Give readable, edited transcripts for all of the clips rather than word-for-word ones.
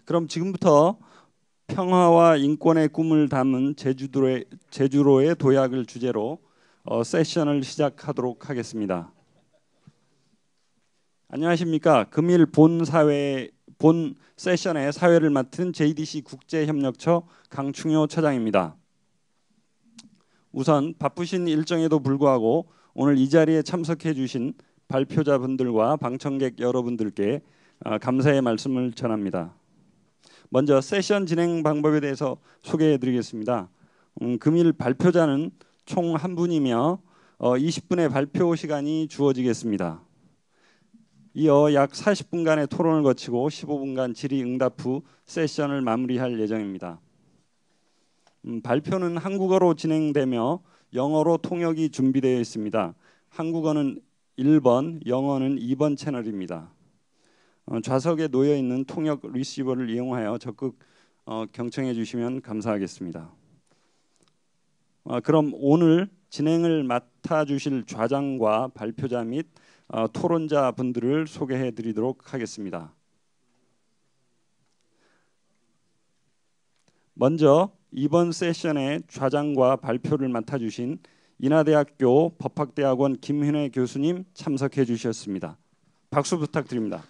그럼 지금부터 평화와 인권의 꿈을 담은 제주로의 도약을 주제로 세션을 시작하도록 하겠습니다. 안녕하십니까? 금일 본 세션의 사회를 맡은 JDC 국제협력처 강충효 처장입니다. 우선 바쁘신 일정에도 불구하고 오늘 이 자리에 참석해 주신 발표자분들과 방청객 여러분들께 감사의 말씀을 전합니다. 먼저 세션 진행 방법에 대해서 소개해 드리겠습니다. 금일 발표자는 총 한 분이며 20분의 발표 시간이 주어지겠습니다. 이어 약 40분간의 토론을 거치고 15분간 질의응답 후 세션을 마무리할 예정입니다. 발표는 한국어로 진행되며 영어로 통역이 준비되어 있습니다. 한국어는 1번, 영어는 2번 채널입니다. 좌석에 놓여 있는 통역 리시버를 이용하여 적극 경청해 주시면 감사하겠습니다. 그럼 오늘 진행을 맡아 주실 좌장과 발표자 및 토론자 분들을 소개해 드리도록 하겠습니다. 먼저 이번 세션의 좌장과 발표를 맡아 주신 인하대학교 법학대학원 김윤혜 교수님 참석해 주셨습니다. 박수 부탁드립니다.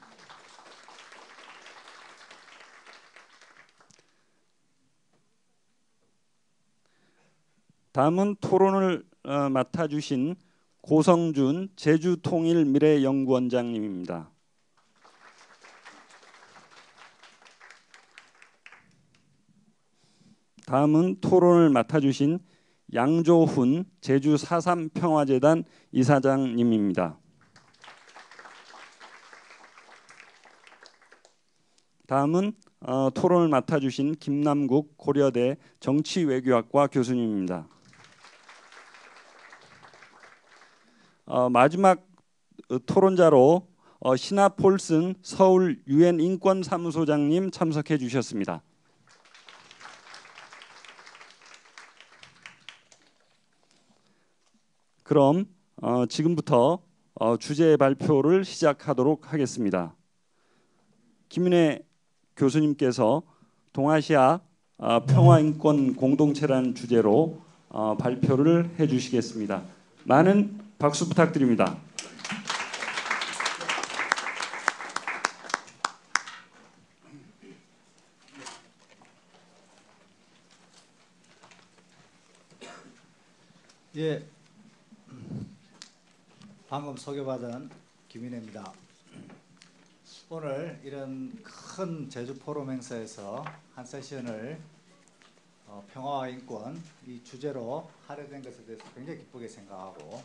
다음은 토론을 맡아 주신 고성준 제주통일미래연구원장님입니다. 다음은 토론을 맡아 주신 양조훈 제주 4.3 평화재단 이사장님입니다. 다음은 토론을 맡아 주신 김남국 고려대 정치외교학과 교수님입니다. 마지막 토론자로 시나 폴슨 서울 유엔 인권사무소장님 참석해 주셨습니다. 그럼 지금부터 주제 발표를 시작하도록 하겠습니다. 김윤혜 교수님께서 동아시아 평화인권 공동체라는 주제로 발표를 해주시겠습니다. 많은 박수 부탁드립니다. 예, 방금 소개받은 김윤혜입니다. 오늘 이런 큰 제주 포럼 행사에서 한 세션을 평화와 인권 이 주제로 하게 된 것에 대해서 굉장히 기쁘게 생각하고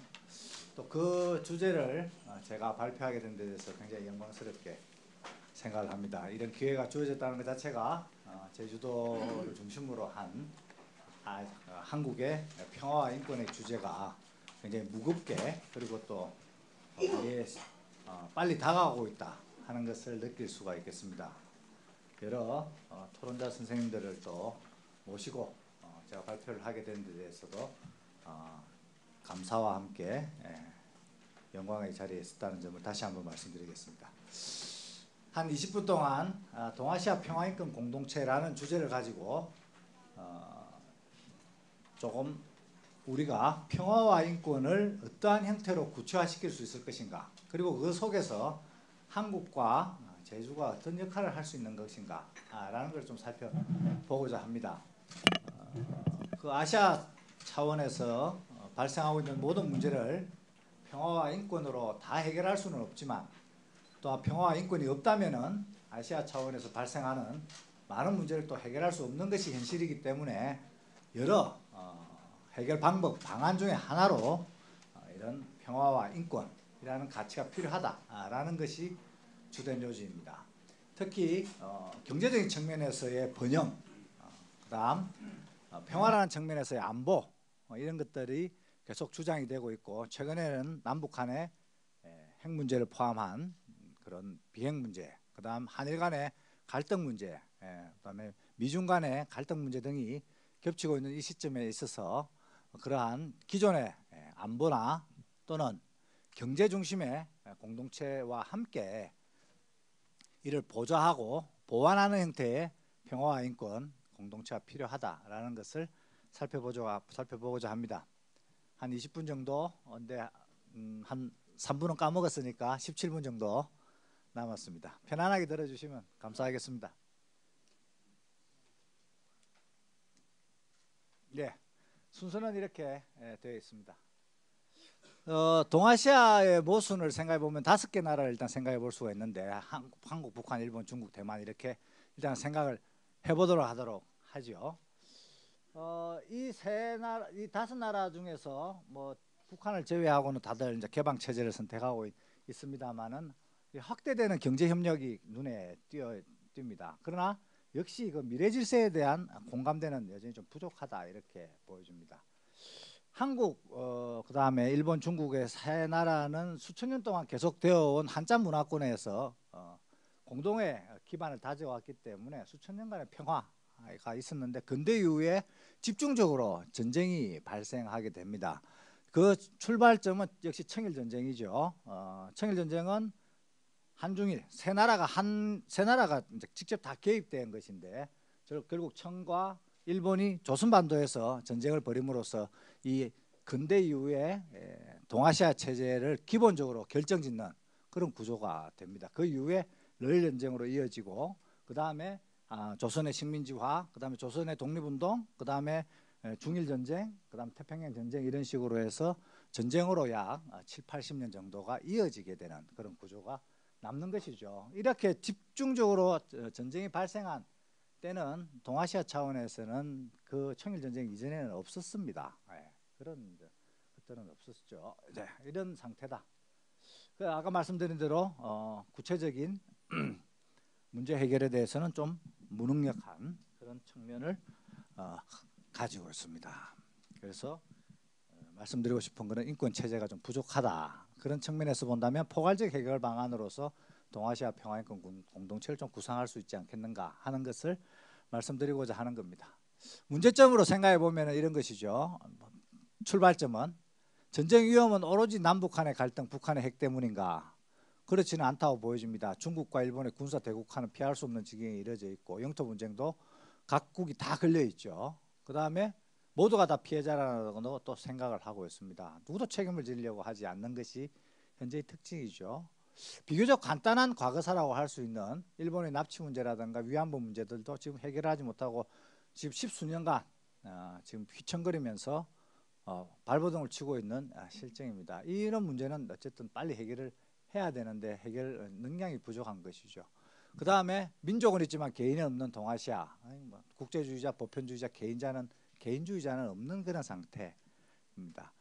또 그 주제를 제가 발표하게 된 데 대해서 굉장히 영광스럽게 생각을 합니다. 이런 기회가 주어졌다는 것 자체가 제주도를 중심으로 한 한국의 평화와 인권의 주제가 굉장히 무겁게 그리고 또 빨리 다가오고 있다 하는 것을 느낄 수가 있겠습니다. 여러 토론자 선생님들을 또 모시고 제가 발표를 하게 된 데 대해서도 감사와 함께 영광의 자리에 있었다는 점을 다시 한번 말씀드리겠습니다. 한 20분 동안 동아시아 평화인권 공동체라는 주제를 가지고 조금 우리가 평화와 인권을 어떠한 형태로 구체화시킬 수 있을 것인가, 그리고 그 속에서 한국과 제주가 어떤 역할을 할 수 있는 것인가 라는 걸 좀 살펴보고자 합니다. 그 아시아 차원에서 발생하고 있는 모든 문제를 평화와 인권으로 다 해결할 수는 없지만 또 평화와 인권이 없다면은 아시아 차원에서 발생하는 많은 문제를 또 해결할 수 없는 것이 현실이기 때문에 여러 해결 방법, 방안 중에 하나로 이런 평화와 인권이라는 가치가 필요하다라는 것이 주된 요지입니다. 특히 경제적인 측면에서의 번영, 그다음 평화라는 측면에서의 안보 이런 것들이 계속 주장이 되고 있고, 최근에는 남북 간의 핵 문제를 포함한 그런 비핵 문제, 그다음 한일 간의 갈등 문제, 그다음에 미중 간의 갈등 문제 등이 겹치고 있는 이 시점에 있어서 그러한 기존의 안보나 또는 경제 중심의 공동체와 함께 이를 보좌하고 보완하는 형태의 평화와 인권 공동체가 필요하다라는 것을 살펴보고자 합니다. 한 20분 정도, 근데 한 3분은 까먹었으니까 17분 정도 남았습니다. 편안하게 들어주시면 감사하겠습니다. 네, 순서는 이렇게 되어 있습니다. 동아시아의 모순을 생각해 보면 5개 나라를 일단 생각해 볼 수가 있는데 한국, 북한, 일본, 중국, 대만 이렇게 일단 생각을 해보도록 하도록 하죠. 이 5나라 중에서 뭐 북한을 제외하고는 다들 이제 개방 체제를 선택하고 있습니다만은 확대되는 경제 협력이 눈에 띕니다. 그러나 역시 그 미래 질서에 대한 공감대는 여전히 좀 부족하다 이렇게 보여집니다. 한국, 그다음에 일본, 중국의 세 나라는 수천 년 동안 계속되어 온 한자 문화권에서 공동의 기반을 다져왔기 때문에 수천 년간의 평화가 있었는데 근대 이후에 집중적으로 전쟁이 발생하게 됩니다. 그 출발점은 역시 청일전쟁이죠. 청일전쟁은 한중일 세 나라가 이제 직접 다 개입된 것인데 결국 청과 일본이 조선반도에서 전쟁을 벌임으로써 이 근대 이후에 동아시아 체제를 기본적으로 결정짓는 그런 구조가 됩니다. 그 이후에 러일전쟁으로 이어지고 그 다음에 조선의 식민지화, 그 다음에 조선의 독립운동, 그 다음에 중일전쟁, 그 다음 태평양전쟁 이런 식으로 해서 전쟁으로 약 7, 80년 정도가 이어지게 되는 그런 구조가 남는 것이죠. 이렇게 집중적으로 전쟁이 발생한 때는 동아시아 차원에서는 그 청일전쟁 이전에는 없었습니다. 그런 것들은 없었죠. 네, 이런 상태다. 아까 말씀드린 대로 구체적인 문제 해결에 대해서는 좀 무능력한 그런 측면을 가지고 있습니다. 그래서 말씀드리고 싶은 것은 인권 체제가 좀 부족하다. 그런 측면에서 본다면 포괄적 해결 방안으로서 동아시아 평화인권 공동체를 좀 구상할 수 있지 않겠는가 하는 것을 말씀드리고자 하는 겁니다. 문제점으로 생각해 보면 이런 것이죠. 출발점은 전쟁 위험은 오로지 남북한의 갈등, 북한의 핵 때문인가? 그렇지는 않다고 보여집니다. 중국과 일본의 군사 대국화는 피할 수 없는 지경에 이르러져 있고 영토 분쟁도 각국이 다 걸려 있죠. 그 다음에 모두가 다 피해자라고 또 생각을 하고 있습니다. 누구도 책임을 지려고 하지 않는 것이 현재의 특징이죠. 비교적 간단한 과거사라고 할 수 있는 일본의 납치 문제라든가 위안부 문제들도 지금 해결하지 못하고 지금 10수년간 지금 휘청거리면서 발버둥을 치고 있는 실정입니다. 이런 문제는 어쨌든 빨리 해결을 해야 되는데 해결 능력이 부족한 것이죠. 그 다음에 민족은 있지만 개인이 없는 동아시아, 국제주의자, 보편주의자, 개인주의자는 없는 그런 상태입니다.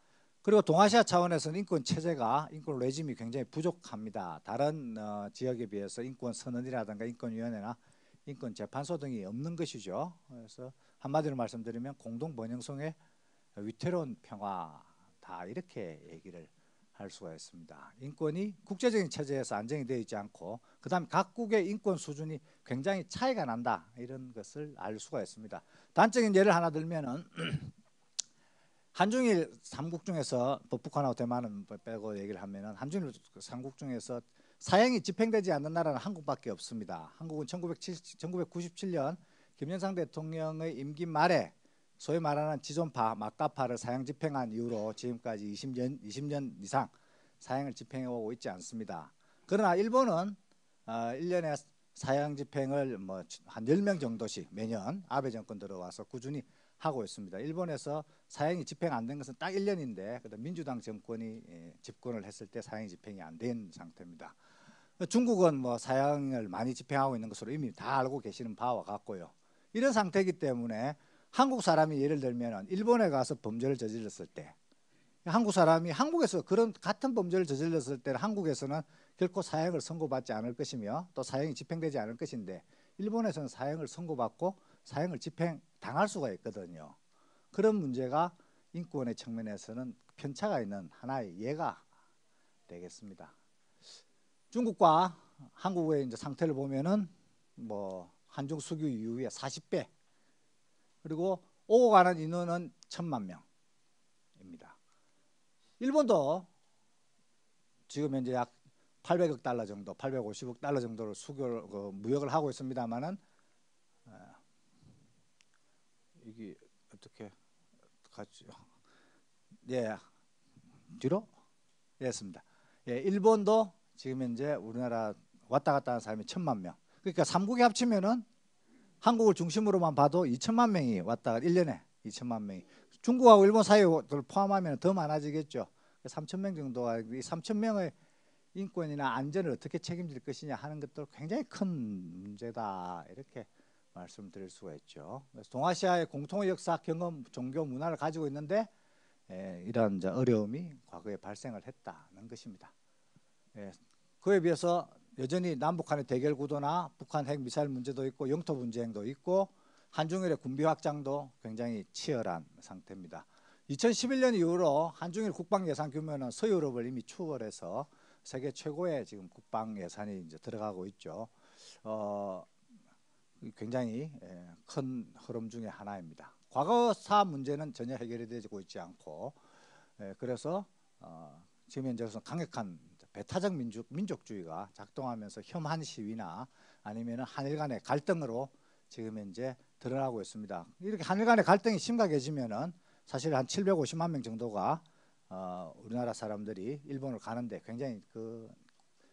그리고 동아시아 차원에서는 인권 체제가 인권 레짐이 굉장히 부족합니다. 다른 지역에 비해서 인권 선언이라든가 인권위원회나 인권재판소 등이 없는 것이죠. 그래서 한마디로 말씀드리면 공동 번영성의 위태로운 평화다 이렇게 얘기를 할 수가 있습니다. 인권이 국제적인 체제에서 안정이 되어 있지 않고 그 다음 각국의 인권 수준이 굉장히 차이가 난다 이런 것을 알 수가 있습니다. 단적인 예를 하나 들면은 한중일 3국 중에서 북한하고 대만은 빼고 얘기를 하면은 한중일 3국 중에서 사형이 집행되지 않는 나라는 한국밖에 없습니다. 한국은 1997년 김영삼 대통령의 임기 말에 소위 말하는 지존파, 막가파를 사형 집행한 이후로 지금까지 20년 이상 사형을 집행해 오고 있지 않습니다. 그러나 일본은 1년에 사형 집행을 한 10명 정도씩 매년 아베 정권 들어와서 꾸준히 하고 있습니다. 일본에서 사형이 집행 안 된 것은 딱 1년인데 민주당 정권이 집권을 했을 때 사형이 집행이 안 된 상태입니다. 중국은 사형을 많이 집행하고 있는 것으로 이미 다 알고 계시는 바와 같고요. 이런 상태이기 때문에 한국 사람이 예를 들면 일본에 가서 범죄를 저질렀을 때 한국 사람이 한국에서 그런 같은 범죄를 저질렀을 때는 한국에서는 결코 사형을 선고받지 않을 것이며 또 사형이 집행되지 않을 것인데 일본에서는 사형을 선고받고 사형을 집행당할 수가 있거든요. 그런 문제가 인권의 측면에서는 편차가 있는 하나의 예가 되겠습니다. 중국과 한국의 이제 상태를 보면은 한중 수교 이후에 40배 그리고 오고 가는 인원은 1,000만 명입니다. 일본도 지금 현재 약 800억 달러 정도, 850억 달러 정도를 무역을 하고 있습니다만은 이게 어떻게 갔죠? 예, 뒤로 했습니다. 예, 일본도 지금 현재 우리나라 왔다 갔다 하는 사람이 1,000만 명. 그러니까 3국이 합치면은 한국을 중심으로만 봐도 2천만 명이 왔다 1년에 2천만 명이. 중국하고 일본 사이를 포함하면 더 많아지겠죠. 3천 명 정도가 이 3천 명의 인권이나 안전을 어떻게 책임질 것이냐 하는 것도 굉장히 큰 문제다 이렇게 말씀드릴 수가 있죠. 그래서 동아시아의 공통의 역사, 경험, 종교, 문화를 가지고 있는데 이런 어려움이 과거에 발생을 했다는 것입니다. 그에 비해서 여전히 남북한의 대결 구도나 북한 핵 미사일 문제도 있고 영토 분쟁도 있고 한중일의 군비 확장도 굉장히 치열한 상태입니다. 2011년 이후로 한중일 국방 예산 규모는 서유럽을 이미 추월해서 세계 최고의 지금 국방 예산이 이제 들어가고 있죠. 굉장히 큰 흐름 중에 하나입니다. 과거사 문제는 전혀 해결이 되고 있지 않고 그래서 지금 현재로서 강력한 배타적 민족주의가 작동하면서 혐한 시위나 아니면 한일 간의 갈등으로 지금 현재 드러나고 있습니다. 이렇게 한일 간의 갈등이 심각해지면은 사실 한 750만 명 정도가 우리나라 사람들이 일본을 가는데 굉장히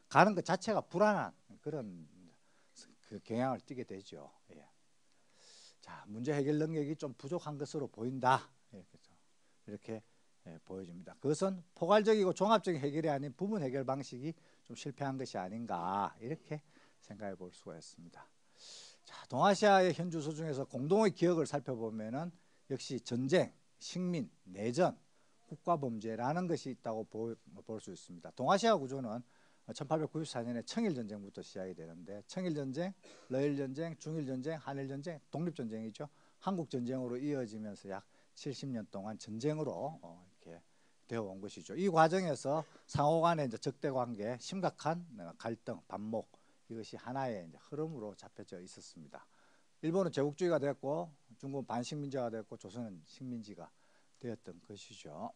가는 것 자체가 불안한 그런 경향을 띠게 되죠. 예. 자, 문제 해결 능력이 좀 부족한 것으로 보인다. 이렇게 보여집니다. 그것은 포괄적이고 종합적인 해결이 아닌 부분 해결 방식이 좀 실패한 것이 아닌가 이렇게 생각해 볼 수가 있습니다. 자, 동아시아의 현주소 중에서 공동의 기억을 살펴보면은 역시 전쟁, 식민, 내전, 국가범죄라는 것이 있다고 볼 수 있습니다. 동아시아 구조는 1894년에 청일전쟁부터 시작이 되는데 청일전쟁, 러일전쟁, 중일전쟁, 한일전쟁, 독립전쟁이죠. 한국전쟁으로 이어지면서 약 70년 동안 전쟁으로 이렇게 되어 온 것이죠. 이 과정에서 상호 간의 이제 적대 관계, 심각한 갈등, 반목 이것이 하나의 이제 흐름으로 잡혀져 있었습니다. 일본은 제국주의가 됐고 중국은 반식민지가 됐고 조선은 식민지가 되었던 것이죠.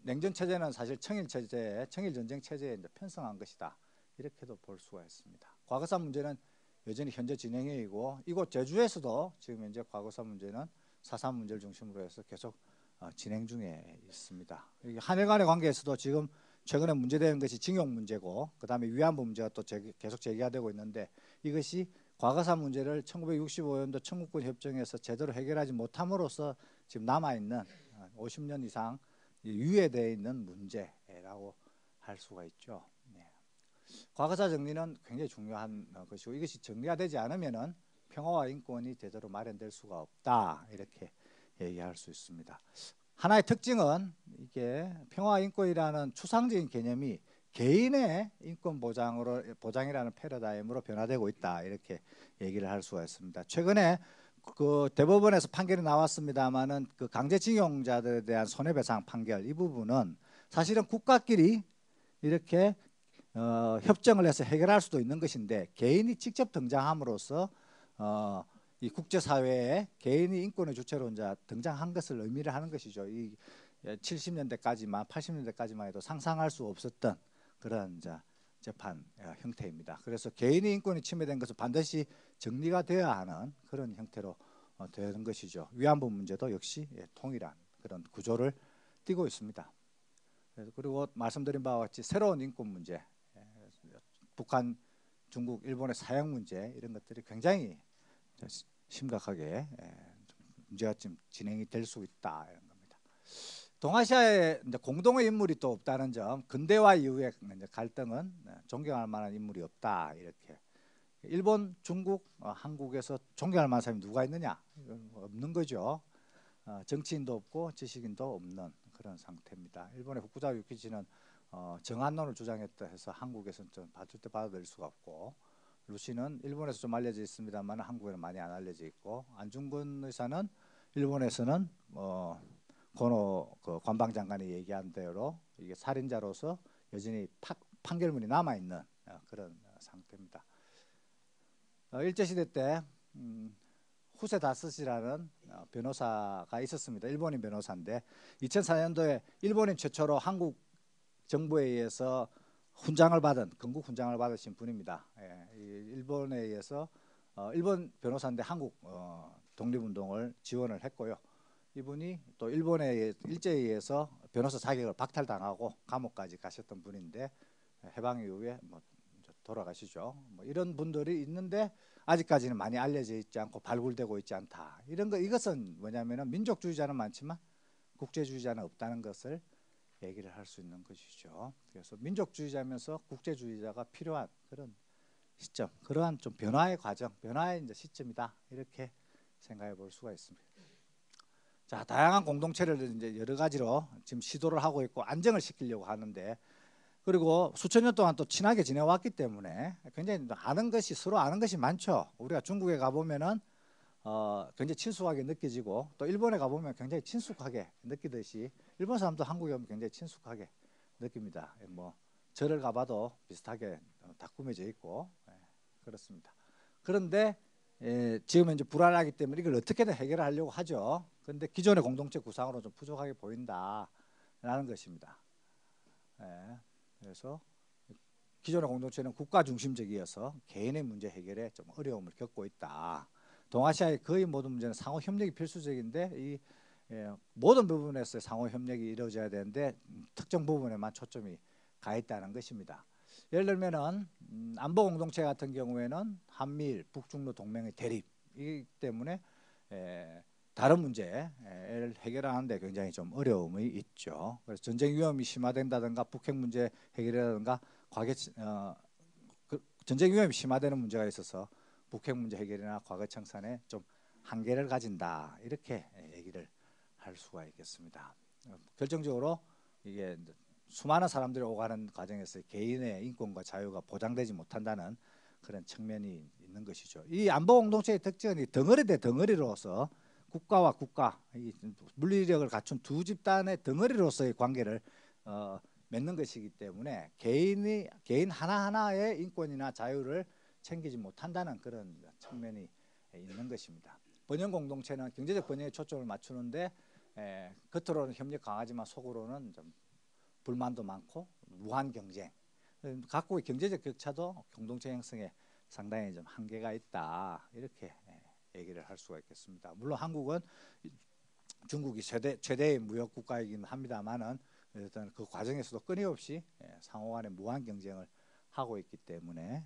냉전 체제는 사실 청일 전쟁 체제에 이제 편성한 것이다. 이렇게도 볼 수가 있습니다. 과거사 문제는 여전히 현재 진행형이고 이곳 제주에서도 지금 현재 과거사 문제는 4.3 문제를 중심으로 해서 계속 진행 중에 있습니다. 한일 간의 관계에서도 지금 최근에 문제되는 것이 징용 문제고 그다음에 위안부 문제가 또 계속 제기가 되고 있는데 이것이 과거사 문제를 1965년도 청구권 협정에서 제대로 해결하지 못함으로써 지금 남아있는 50년 이상 유예되어 있는 문제라고 할 수가 있죠. 과거사 정리는 굉장히 중요한 것이고 이것이 정리가 되지 않으면은 평화와 인권이 제대로 마련될 수가 없다 이렇게 얘기할 수 있습니다. 하나의 특징은 이게 평화와 인권이라는 추상적인 개념이 개인의 인권 보장이라는 패러다임으로 변화되고 있다 이렇게 얘기를 할 수가 있습니다. 최근에 그 대법원에서 판결이 나왔습니다만은 그 강제징용자들에 대한 손해배상 판결 이 부분은 사실은 국가끼리 이렇게 협정을 해서 해결할 수도 있는 것인데 개인이 직접 등장함으로써 이 국제사회에 개인이 인권의 주체로 이제 등장한 것을 의미를 하는 것이죠. 이 70년대까지만 80년대까지만 해도 상상할 수 없었던 그런 이제 재판 형태입니다. 그래서 개인의 인권이 침해된 것은 반드시 정리가 되어야 하는 그런 형태로 되는 것이죠. 위안부 문제도 역시 동일한 그런 구조를 띠고 있습니다. 그리고 말씀드린 바와 같이 새로운 인권 문제, 북한, 중국, 일본의 사형 문제 이런 것들이 굉장히 심각하게 문제가 좀 진행이 될 수 있다 이런 겁니다. 동아시아에 공동의 인물이 또 없다는 점, 근대화 이후의 갈등은 존경할 만한 인물이 없다 이렇게. 일본, 중국, 한국에서 존경할 만한 사람이 누가 있느냐? 없는 거죠. 정치인도 없고 지식인도 없는 그런 상태입니다. 일본의 후쿠자와 유키치는 정한론을 주장했다 해서 한국에서는 좀 절대 받아들일 수가 없고 루시는 일본에서 좀 알려져 있습니다만 한국에는 많이 안 알려져 있고 안중근 의사는 일본에서는 고노 그 관방장관이 얘기한 대로 이게 살인자로서 여전히 판결문이 남아 있는 그런 상태입니다. 일제시대 때 후세 다스시라는 변호사가 있었습니다. 일본인 변호사인데 2004년도에 일본인 최초로 한국 정부에 의해서 훈장을 받은 건국 훈장을 받으신 분입니다. 예, 일본에 의해서 일본 변호사인데 한국 독립운동을 지원을 했고요. 이분이 또 일본의 일제에 의해서 변호사 자격을 박탈당하고 감옥까지 가셨던 분인데 해방 이후에 뭐 돌아가시죠. 뭐 이런 분들이 있는데 아직까지는 많이 알려져 있지 않고 발굴되고 있지 않다. 이것은 뭐냐면은 민족주의자는 많지만 국제주의자는 없다는 것을 얘기를 할 수 있는 것이죠. 그래서 민족주의자면서 국제주의자가 필요한 그런 시점, 그러한 좀 변화의 과정, 변화의 이제 시점이다. 이렇게 생각해 볼 수가 있습니다. 자, 다양한 공동체를 이제 여러 가지로 지금 시도를 하고 있고 안정을 시키려고 하는데, 그리고 수천 년 동안 또 친하게 지내왔기 때문에 굉장히 아는 것이 서로 아는 것이 많죠. 우리가 중국에 가보면은 굉장히 친숙하게 느껴지고, 또 일본에 가보면 굉장히 친숙하게 느끼듯이 일본 사람도 한국에 오면 굉장히 친숙하게 느낍니다. 뭐 절을 가봐도 비슷하게 다 꾸며져 있고, 그렇습니다. 그런데 지금은 이제 불안하기 때문에 이걸 어떻게든 해결하려고 하죠. 그런데 기존의 공동체 구상으로 좀 부족하게 보인다라는 것입니다. 그래서 기존의 공동체는 국가 중심적이어서 개인의 문제 해결에 좀 어려움을 겪고 있다. 동아시아의 거의 모든 문제는 상호 협력이 필수적인데 이 모든 부분에서 상호 협력이 이루어져야 되는데 특정 부분에만 초점이 가 있다는 것입니다. 예를 들면은 안보 공동체 같은 경우에는 한미일 북중로 동맹의 대립이기 때문에 다른 문제를 해결하는데 굉장히 좀 어려움이 있죠. 그래서 전쟁 위험이 심화된다든가 북핵 문제 해결이라든가 전쟁 위험이 심화되는 문제가 있어서 북핵 문제 해결이나 과거 청산에 좀 한계를 가진다, 이렇게 얘기를 할 수가 있겠습니다. 결정적으로 이게 수많은 사람들이 오가는 과정에서 개인의 인권과 자유가 보장되지 못한다는 그런 측면이 있는 것이죠. 이 안보 공동체의 특징은 덩어리 대 덩어리로서 국가와 국가, 이 물리력을 갖춘 두 집단의 덩어리로서의 관계를 맺는 것이기 때문에 개인 하나하나의 인권이나 자유를 챙기지 못한다는 그런 측면이 있는 것입니다. 번영 공동체는 경제적 번영에 초점을 맞추는데 겉으로는 협력 강하지만 속으로는 좀 불만도 많고 무한 경쟁, 각국의 경제적 격차도 공동체 형성에 상당히 좀 한계가 있다, 이렇게 얘기를 할 수가 있겠습니다. 물론 한국은 중국이 최대의 무역 국가이긴 합니다만은 일단 그 과정에서도 끊임없이 상호 간의 무한 경쟁을 하고 있기 때문에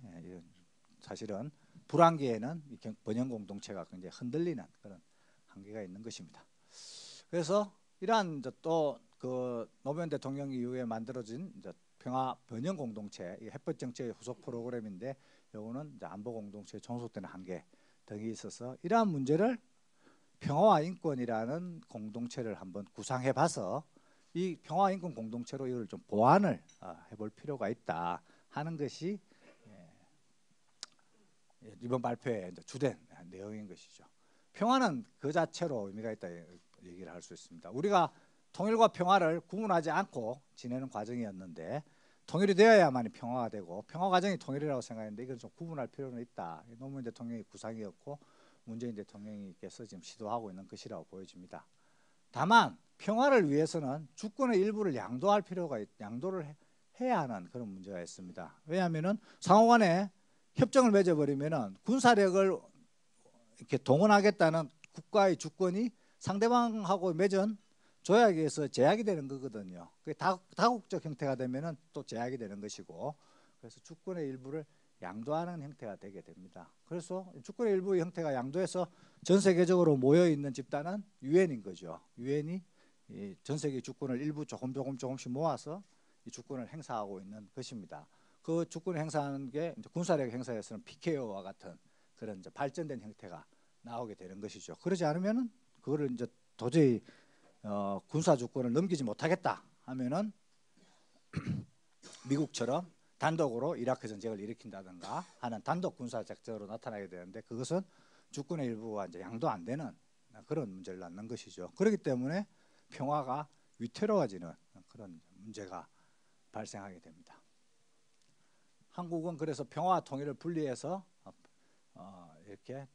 사실은 불황기에는 번영 공동체가 굉장히 흔들리는 그런 한계가 있는 것입니다. 그래서 이러한 또 그 노무현 대통령 이후에 만들어진 평화 번영 공동체, 햇볕 정책의 후속 프로그램인데, 요거는 안보 공동체에 종속되는 한계 등이 있어서 이러한 문제를 평화와 인권이라는 공동체를 한번 구상해봐서 이 평화 인권 공동체로 이걸 좀 보완을 해볼 필요가 있다 하는 것이 이번 발표의 주된 내용인 것이죠. 평화는 그 자체로 의미가 있다 얘기를 할 수 있습니다. 우리가 통일과 평화를 구분하지 않고 지내는 과정이었는데 통일이 되어야만이 평화가 되고 평화 과정이 통일이라고 생각했는데 이걸 좀 구분할 필요는 있다. 노무현 대통령의 구상이었고 문재인 대통령께서 지금 시도하고 있는 것이라고 보여집니다. 다만 평화를 위해서는 주권의 일부를 양도를 해야 하는 그런 문제가 있습니다. 왜냐하면은 상호간에 협정을 맺어버리면은 군사력을 이렇게 동원하겠다는 국가의 주권이 상대방하고 맺은 조약에 의해서 제약이 되는 거거든요. 그게 다국적 형태가 되면은 또 제약이 되는 것이고, 그래서 주권의 일부를 양도하는 형태가 되게 됩니다. 그래서 주권의 일부 형태가 양도해서 전 세계적으로 모여 있는 집단은 유엔인 거죠. 유엔이 전 세계 주권을 일부 조금씩 모아서 이 주권을 행사하고 있는 것입니다. 그 주권을 행사하는 게 이제 군사력 행사에서는 PKO와 같은 그런 이제 발전된 형태가 나오게 되는 것이죠. 그러지 않으면은 그거를 이제 도저히 군사 주권을 넘기지 못하겠다 하면은 미국처럼 단독으로 이라크 전쟁을 일으킨다든가 하는 단독 군사 작전으로 나타나게 되는데, 그것은 주권의 일부가 이제 양도 안 되는 그런 문제를 낳는 것이죠. 그렇기 때문에 평화가 위태로워지는 그런 문제가 발생하게 됩니다. 한국은 그래서 평화와 통일을 분리해서 이렇게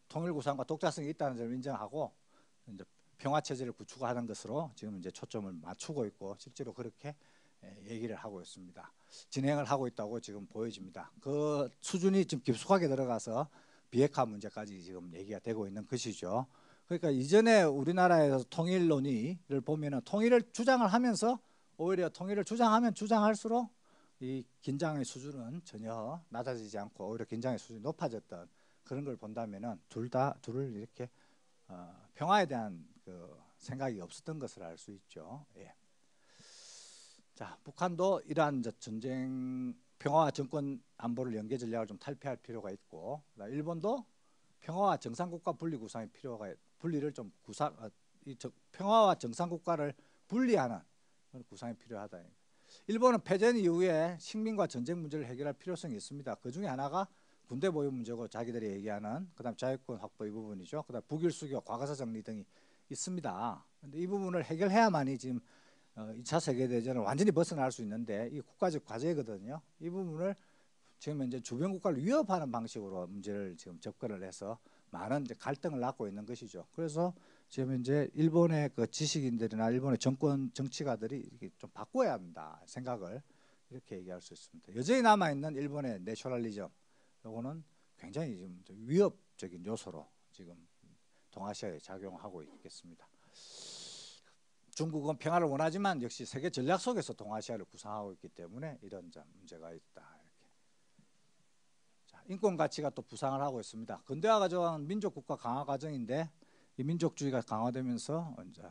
통일 구상과 독자성이 있다는 점을 인정하고 이제 평화 체제를 구축하는 것으로 지금 이제 초점을 맞추고 있고 실제로 그렇게 얘기를 하고 있습니다. 진행을 하고 있다고 지금 보여집니다. 그 수준이 지금 깊숙하게 들어가서 비핵화 문제까지 지금 얘기가 되고 있는 것이죠. 그러니까 이전에 우리나라에서 통일 논의를 보면은 통일을 주장을 하면서 오히려 통일을 주장하면 주장할수록 이 긴장의 수준은 전혀 낮아지지 않고 오히려 긴장의 수준이 높아졌던 그런 걸 본다면은 둘을 이렇게 평화에 대한 그 생각이 없었던 것을 알 수 있죠. 예. 자, 북한도 이러한 전쟁 평화와 정권 안보를 연계 전략을 좀 탈피할 필요가 있고, 일본도 평화와 정상국가 분리 구상의 필요가 분리를 좀 평화와 정상국가를 분리하는 구상이 필요하다. 일본은 패전 이후에 식민과 전쟁 문제를 해결할 필요성이 있습니다. 그 중에 하나가 군대 보유 문제고 자기들이 얘기하는 그다음 자유권 확보 이 부분이죠. 그다음 북일 수교, 과거사 정리 등이 있습니다. 그런데 이 부분을 해결해야만이 지금 2차 세계대전을 완전히 벗어날 수 있는데 이 국가적 과제거든요. 이 부분을 지금 이제 주변 국가를 위협하는 방식으로 문제를 지금 접근을 해서 많은 이제 갈등을 낳고 있는 것이죠. 그래서 지금 이제 일본의 그 지식인들이나 일본의 정치가들이 이렇게 좀 바꿔야 한다 생각을 이렇게 얘기할 수 있습니다. 여전히 남아 있는 일본의 내셔널리즘, 요거는 굉장히 지금 위협적인 요소로 지금 동아시아에 작용하고 있겠습니다. 중국은 평화를 원하지만 역시 세계 전략 속에서 동아시아를 구성하고 있기 때문에 이런 문제가 있다. 이렇게. 자, 인권 가치가 또 부상을 하고 있습니다. 근대화 과정은 민족 국가 강화 과정인데 이 민족주의가 강화되면서 이제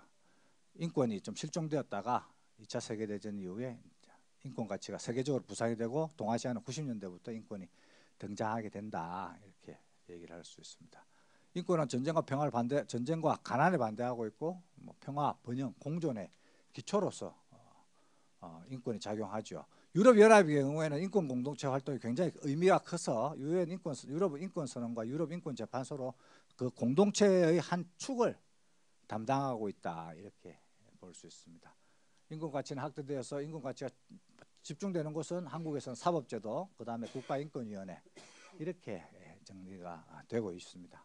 인권이 좀 실종되었다가 2차 세계 대전 이후에 인권 가치가 세계적으로 부상이 되고 동아시아는 90년대부터 인권이 등장하게 된다. 이렇게 얘기를 할 수 있습니다. 인권은 전쟁과 가난에 반대하고 있고 평화, 번영, 공존의 기초로서 인권이 작용하죠. 유럽 연합의 경우에는 인권 공동체 활동이 굉장히 의미가 커서 유럽 인권 선언과 유럽 인권 재판소로 그 공동체의 한 축을 담당하고 있다 이렇게 볼 수 있습니다. 인권 가치는 확대되어서 인권 가치가 집중되는 곳은 한국에서는 사법제도, 그 다음에 국가인권위원회 이렇게 정리가 되고 있습니다.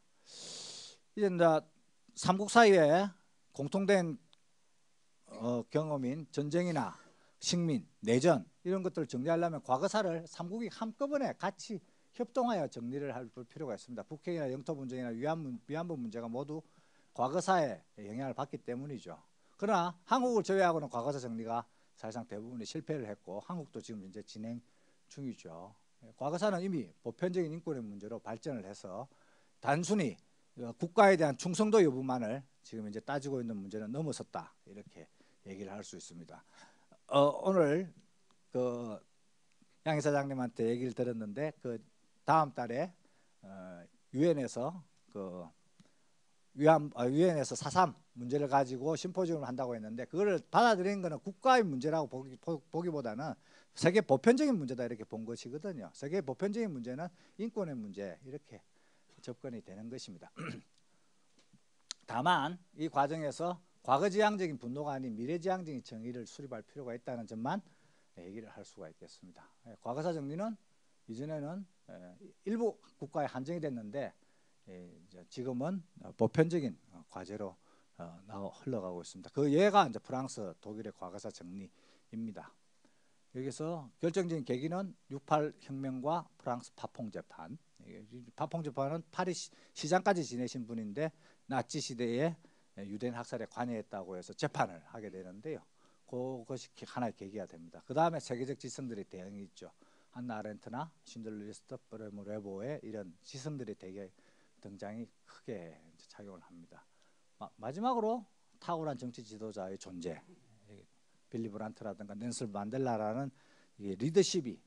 이제 삼국 사이에 공통된 경험인 전쟁이나 식민, 내전 이런 것들을 정리하려면 과거사를 삼국이 한꺼번에 같이 협동하여 정리를 할 필요가 있습니다. 북핵이나 영토 분쟁이나 위안부 문제가 모두 과거사에 영향을 받기 때문이죠. 그러나 한국을 제외하고는 과거사 정리가 사실상 대부분이 실패를 했고 한국도 지금 이제 진행 중이죠. 과거사는 이미 보편적인 인권의 문제로 발전을 해서 단순히 국가에 대한 충성도 여부만을 지금 이제 따지고 있는 문제는 넘어섰다 이렇게 얘기를 할 수 있습니다. 오늘 그 양 이사장님한테 얘기를 들었는데 그 다음 달에 유엔에서 유엔에서 4.3 문제를 가지고 심포지움을 한다고 했는데 그거를 받아들이는 것은 국가의 문제라고 보기보다는 세계 보편적인 문제다 이렇게 본 것이거든요. 세계 보편적인 문제는 인권의 문제 이렇게 접근이 되는 것입니다. 다만 이 과정에서 과거지향적인 분노가 아닌 미래지향적인 정의를 수립할 필요가 있다는 점만 얘기를 할 수가 있겠습니다. 과거사 정리는 이전에는 일부 국가에 한정이 됐는데 지금은 보편적인 과제로 흘러가고 있습니다. 그 예가 이제 프랑스, 독일의 과거사 정리입니다. 여기서 결정적인 계기는 6.8 혁명과 프랑스 파퐁 재판. 파퐁 재판은 파리 시장까지 지내신 분인데 나치 시대에 유대인 학살에 관여했다고 해서 재판을 하게 되는데요. 그것이 하나의 계기가 됩니다. 그 다음에 세계적 지성들의 대응이 있죠. 한나 아렌트나 신들러 리스트, 브레모 레보의 이런 지성들의 등장이 크게 작용을 합니다. 마지막으로 탁월한 정치 지도자의 존재, 빌리 브란트라든가 넬슨 만델라라는 리더십이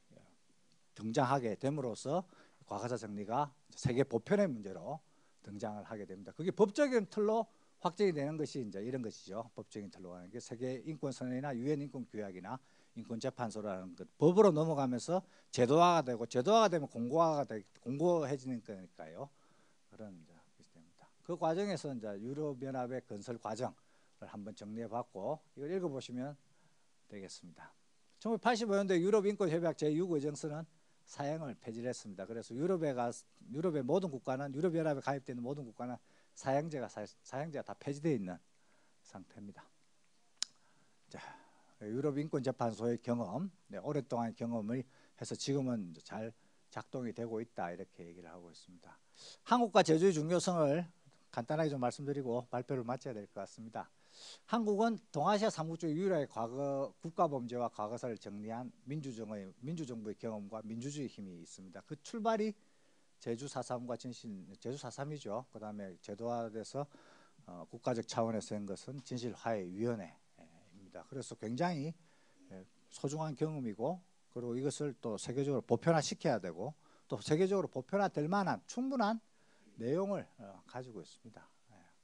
등장하게 됨으로써 과거사 정리가 세계 보편의 문제로 등장을 하게 됩니다. 그게 법적인 틀로 확정이 되는 것이 이제 이런 것이죠. 법적인 틀로 하는 게 세계 인권 선언이나 유엔 인권 규약이나 인권 재판소라는 것 법으로 넘어가면서 제도화가 되고 제도화가 되면 공고해지는 거니까요. 그런 이제 됩니다. 그 과정에서 이제 유럽 연합의 건설 과정을 한번 정리해봤고 이걸 읽어보시면 되겠습니다. 1985년도에 유럽 인권 협약 제6의정서는 사형을 폐지했습니다. 그래서 유럽의 모든 국가는 유럽 연합에 가입되는 모든 국가는 사형제가 다 폐지되어 있는 상태입니다. 자, 유럽 인권재판소의 경험, 오랫동안 경험을 해서 지금은 잘 작동이 되고 있다 이렇게 얘기를 하고 있습니다. 한국과 제주의 중요성을 간단하게 좀 말씀드리고 발표를 마쳐야 될 것 같습니다. 한국은 동아시아 삼국 중 유일하게 과거 국가범죄와 과거사를 정리한 민주정부의 경험과 민주주의 힘이 있습니다. 그 출발이 제주 4.3과 제주 4.3이죠. 그 다음에 제도화돼서 국가적 차원에서 한 것은 진실화해위원회입니다. 그래서 굉장히 소중한 경험이고, 그리고 이것을 또 세계적으로 보편화시켜야 되고, 또 세계적으로 보편화될 만한 충분한 내용을 가지고 있습니다.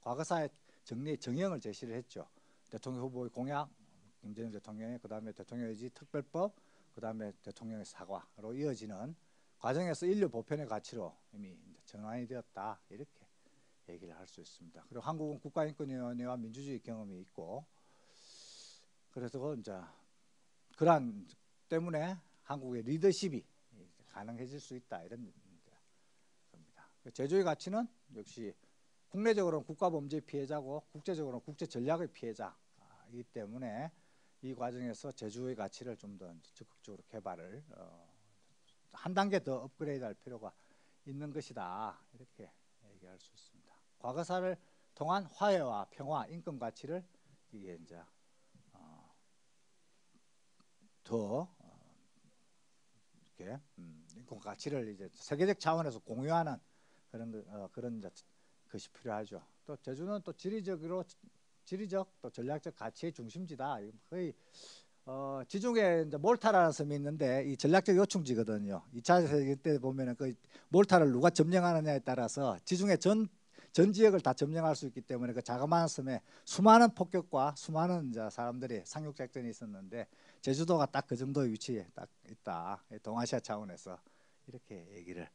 과거사의 정형을 제시를 했죠. 대통령 후보의 공약, 김대중 대통령의, 그 다음에 대통령의지 특별법, 그 다음에 대통령의 사과로 이어지는 과정에서 인류 보편의 가치로 이미 전환이 되었다 이렇게 얘기를 할 수 있습니다. 그리고 한국은 국가인권위원회와 민주주의 경험이 있고, 그래서 이제 그러한 때문에 한국의 리더십이 가능해질 수 있다 이런 겁니다. 제주의 가치는 역시 국내적으로는 국가범죄 피해자고 국제적으로는 국제전략의 피해자이기 때문에 이 과정에서 제주의 가치를 좀 더 적극적으로 개발을 한 단계 더 업그레이드할 필요가 있는 것이다 이렇게 얘기할 수 있습니다. 과거사를 통한 화해와 평화, 인권 가치를 이게 이제 더 이렇게 인권 가치를 이제 세계적 차원에서 공유하는 그런 것이 필요하죠. 또 제주는 또 지리적 또 전략적 가치의 중심지다. 거의 지중해 이제 몰타라는 섬이 있는데 이 전략적 요충지거든요. 2차 세계 때 보면은 그 몰타를 누가 점령하느냐에 따라서 지중해 전 지역을 다 점령할 수 있기 때문에 그 자그마한 섬에 수많은 폭격과 수많은 이제 사람들이 상륙 작전이 있었는데 제주도가 딱 그 정도의 위치에 딱 있다. 동아시아 차원에서 이렇게 얘기를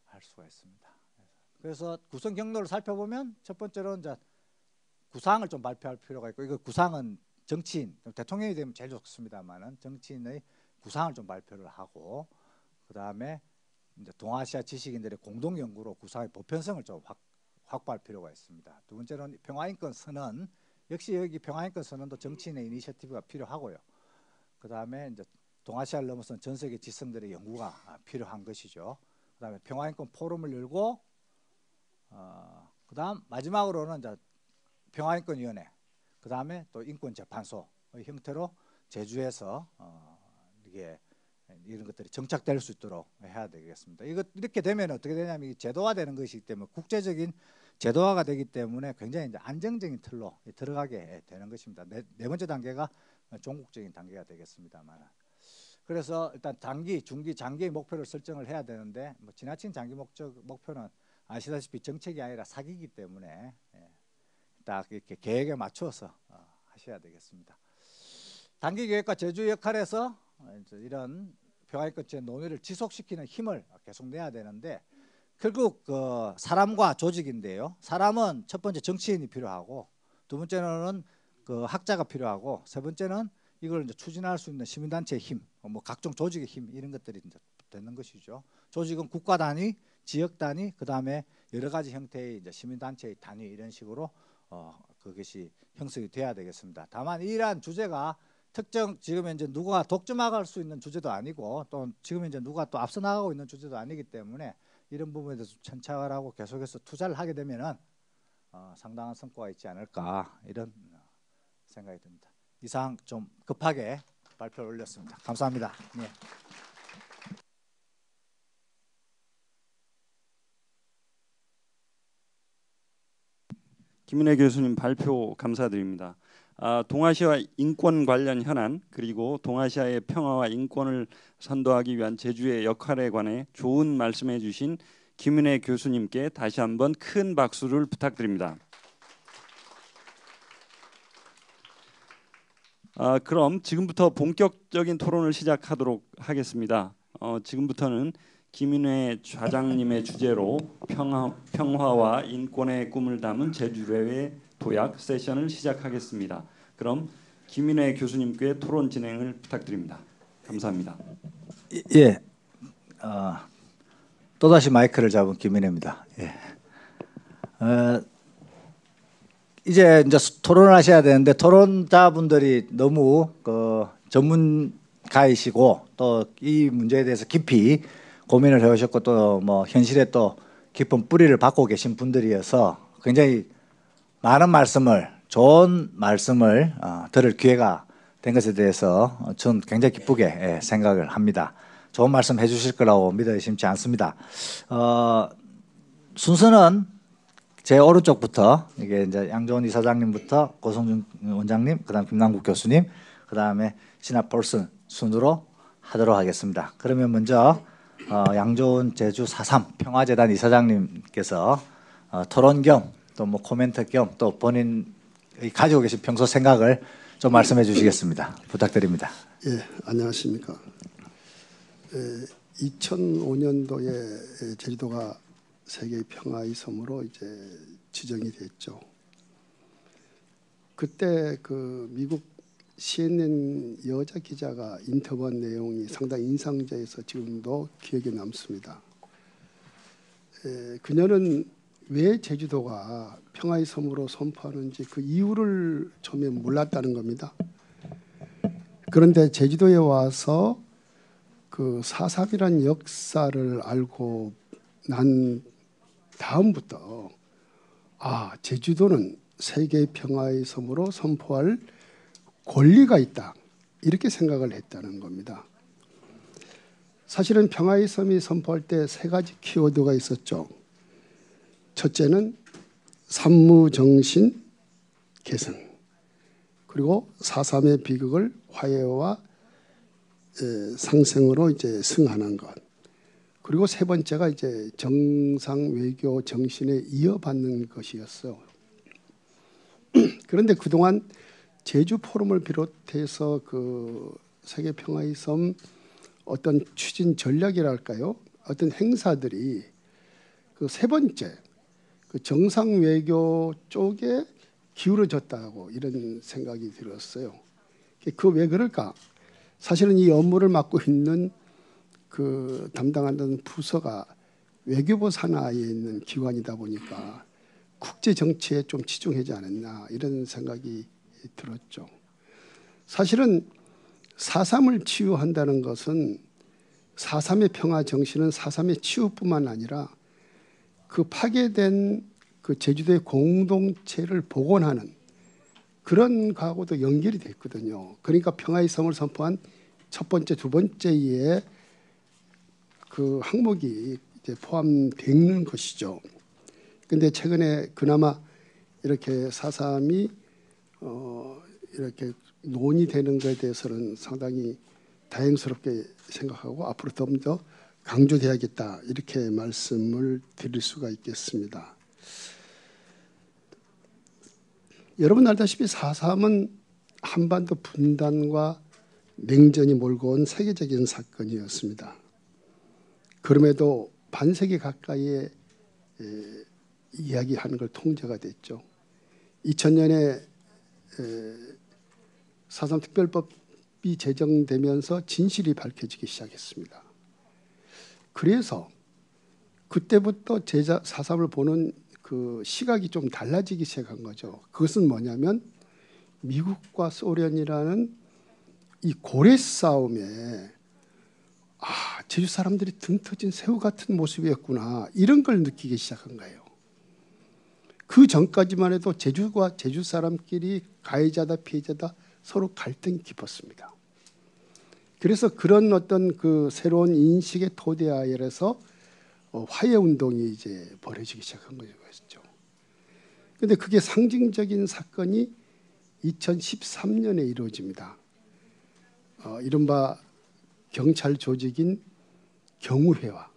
할 수가 있습니다. 그래서 구성 경로를 살펴보면 첫 번째로 이제 구상을 좀 발표할 필요가 있고, 이거 구상은 정치인, 대통령이 되면 제일 좋습니다만은 정치인의 구상을 좀 발표를 하고, 그 다음에 이제 동아시아 지식인들의 공동 연구로 구상의 보편성을 좀 확보할 필요가 있습니다. 두 번째로는 평화인권 선언, 역시 여기 평화인권 선언도 정치인의 이니셔티브가 필요하고요. 그 다음에 이제 동아시아를 넘어선 전 세계 지성들의 연구가 필요한 것이죠. 그 다음에 평화인권 포럼을 열고, 그 다음 마지막으로는 이제 평화인권위원회, 그 다음에 또 인권재판소의 형태로 제주에서 이게 이런 것들이 정착될 수 있도록 해야 되겠습니다. 이렇게 되면 어떻게 되냐면 제도화되는 것이기 때문에 국제적인 제도화가 되기 때문에 굉장히 이제 안정적인 틀로 들어가게 되는 것입니다. 네 번째 단계가 종국적인 단계가 되겠습니다만, 그래서 일단 단기, 중기, 장기의 목표를 설정을 해야 되는데 뭐 지나친 장기 목표는 아시다시피 정책이 아니라 사기이기 때문에 딱 이렇게 계획에 맞춰서 하셔야 되겠습니다. 단기 계획과 제주 역할에서 이런 평화인권제 논의를 지속시키는 힘을 계속 내야 되는데, 결국 그 사람과 조직인데요. 사람은 첫 번째 정치인이 필요하고, 두 번째는 그 학자가 필요하고, 세 번째는 이걸 이제 추진할 수 있는 시민단체의 힘, 뭐 각종 조직의 힘 이런 것들이 이제 되는 것이죠. 조직은 국가 단위, 지역 단위, 그 다음에 여러 가지 형태의 이제 시민단체의 단위 이런 식으로 그것이 형성이 돼야 되겠습니다. 다만 이러한 주제가 특정 지금 현재 누가 독점할 수 있는 주제도 아니고, 또 지금 현재 누가 또 앞서 나가고 있는 주제도 아니기 때문에 이런 부분에 대해서 천착을 하고 계속해서 투자를 하게 되면은 상당한 성과가 있지 않을까 이런 생각이 듭니다. 이상 좀 급하게 발표를 올렸습니다. 감사합니다. 네. 김은혜 교수님 발표 감사드립니다. 동아시아 인권 관련 현안, 그리고 동아시아의 평화와 인권을 선도하기 위한 제주의 역할에 관해 좋은 말씀해 주신 김은혜 교수님께 다시 한번 큰 박수를 부탁드립니다. 그럼 지금부터 본격적인 토론을 시작하도록 하겠습니다. 지금부터는 김인회 좌장님의 주제로 평화와 인권의 꿈을 담은 제주례회 도약 세션을 시작하겠습니다. 그럼 김인회 교수님께 토론 진행을 부탁드립니다. 감사합니다. 예, 또다시 마이크를 잡은 김인회입니다. 예. 이제 토론을 하셔야 되는데 토론자분들이 너무 그 전문가이시고 또 이 문제에 대해서 깊이 고민을 해오셨고 또 뭐 현실에 또 깊은 뿌리를 받고 계신 분들이어서 굉장히 많은 말씀을 좋은 말씀을 들을 기회가 된 것에 대해서 전 굉장히 기쁘게 생각을 합니다. 좋은 말씀 해주실 거라고 믿어 의심치 않습니다. 순서는 제 오른쪽부터 이게 이제 양조원 이사장님부터 고성준 원장님, 그다음 김남국 교수님, 그다음에 신하 폴슨 순으로 하도록 하겠습니다. 그러면 먼저 양조원 제주 4.3 평화재단 이사장님께서 토론 겸 또 뭐 코멘트 겸 또 본인이 가지고 계신 평소 생각을 좀 말씀해 주시겠습니다. 부탁드립니다. 예, 안녕하십니까. 2005년도에 제주도가 세계 평화의 섬으로 이제 지정이 됐죠. 그때 그 미국 CNN 여자 기자가 인터뷰한 내용이 상당히 인상적이어서 지금도 기억에 남습니다. 그녀는 왜 제주도가 평화의 섬으로 선포하는지 그 이유를 처음에 몰랐다는 겁니다. 그런데 제주도에 와서 그 4.3이라는 역사를 알고 난 다음부터 제주도는 세계 평화의 섬으로 선포할 권리가 있다, 이렇게 생각을 했다는 겁니다. 사실은 평화의 섬이 선포할 때 세 가지 키워드가 있었죠. 첫째는 산무정신 개선, 그리고 4.3의 비극을 화해와 상생으로 이제 승하는 것, 그리고 세 번째가 이제 정상 외교 정신에 이어받는 것이었어요. 그런데 그동안 제주 포럼을 비롯해서 그 세계 평화의 섬 어떤 추진 전략이랄까요? 어떤 행사들이 그 세 번째 그 정상 외교 쪽에 기울어졌다고 이런 생각이 들었어요. 그 왜 그럴까? 사실은 이 업무를 맡고 있는 그 담당하는 부서가 외교부 산하에 있는 기관이다 보니까 국제 정치에 좀 치중하지 않았나 이런 생각이 들었죠. 사실은 4.3을 치유한다는 것은 4.3의 평화 정신은 4.3의 치유뿐만 아니라 그 파괴된 그 제주도의 공동체를 복원하는 그런 거하고도 연결이 됐거든요. 그러니까 평화의 섬을 선포한 첫 번째, 두 번째에 그 항목이 이제 포함되는 것이죠. 근데 최근에 그나마 이렇게 4.3이 이렇게 논의되는 것에 대해서는 상당히 다행스럽게 생각하고 앞으로 좀 더 강조돼야겠다, 이렇게 말씀을 드릴 수가 있겠습니다. 여러분 알다시피 4.3은 한반도 분단과 냉전이 몰고 온 세계적인 사건이었습니다. 그럼에도 반세기 가까이에 이야기하는 걸 통제가 됐죠. 2000년에 4.3 특별법이 제정되면서 진실이 밝혀지기 시작했습니다. 그래서 그때부터 4.3을 보는 그 시각이 좀 달라지기 시작한 거죠. 그것은 뭐냐면 미국과 소련이라는 이 고래 싸움에 제주 사람들이 등 터진 새우 같은 모습이었구나, 이런 걸 느끼기 시작한 거예요. 그 전까지만 해도 제주와 제주 사람끼리 가해자다 피해자다 서로 갈등이 깊었습니다. 그래서 그런 어떤 그 새로운 인식의 토대하에서 화해 운동이 이제 벌어지기 시작한 거였죠. 그런데 그게 상징적인 사건이 2013년에 이루어집니다. 이른바 경찰 조직인 경우회와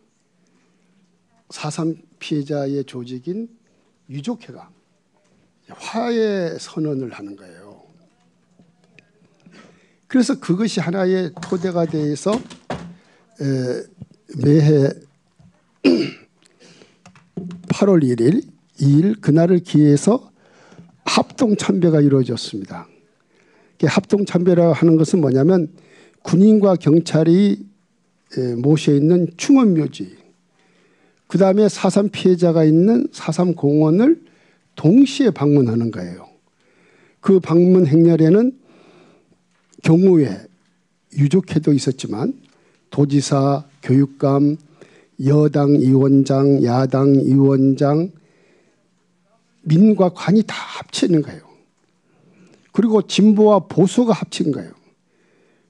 4.3 피해자의 조직인 유족회가 화해 선언을 하는 거예요. 그래서 그것이 하나의 토대가 돼서 매해 8월 1일, 2일 그날을 기해서 합동참배가 이루어졌습니다. 합동참배라고 하는 것은 뭐냐면 군인과 경찰이 모셔있는 충원묘지, 그 다음에 4.3 피해자가 있는 4.3 공원을 동시에 방문하는 거예요. 그 방문 행렬에는 경호회, 유족회도 있었지만 도지사, 교육감, 여당 위원장, 야당 위원장, 민과 관이 다 합치는 거예요. 그리고 진보와 보수가 합친 거예요.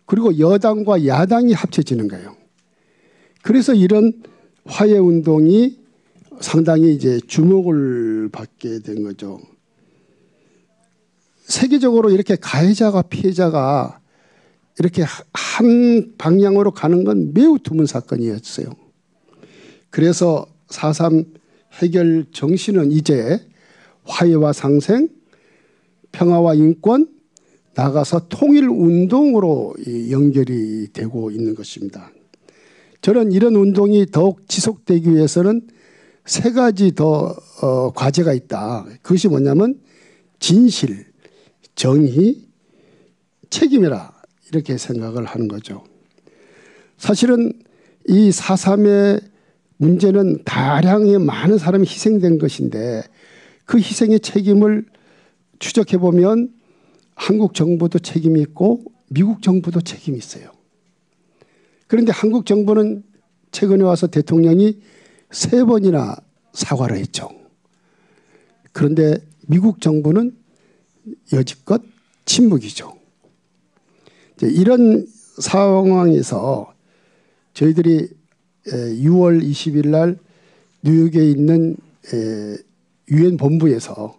그리고 여당과 야당이 합쳐지는 거예요. 그래서 이런 화해 운동이 상당히 이제 주목을 받게 된 거죠. 세계적으로 이렇게 가해자가 피해자가 이렇게 한 방향으로 가는 건 매우 드문 사건이었어요. 그래서 4.3 해결 정신은 이제 화해와 상생, 평화와 인권, 나아가서 통일운동으로 연결이 되고 있는 것입니다. 저는 이런 운동이 더욱 지속되기 위해서는 세 가지 더 과제가 있다. 그것이 뭐냐면 진실, 정의, 책임이라 이렇게 생각을 하는 거죠. 사실은 이 4.3의 문제는 다량의 많은 사람이 희생된 것인데 그 희생의 책임을 추적해 보면 한국 정부도 책임이 있고 미국 정부도 책임이 있어요. 그런데 한국 정부는 최근에 와서 대통령이 3번이나 사과를 했죠. 그런데 미국 정부는 여지껏 침묵이죠. 이런 상황에서 저희들이 6월 20일 날 뉴욕에 있는 유엔 본부에서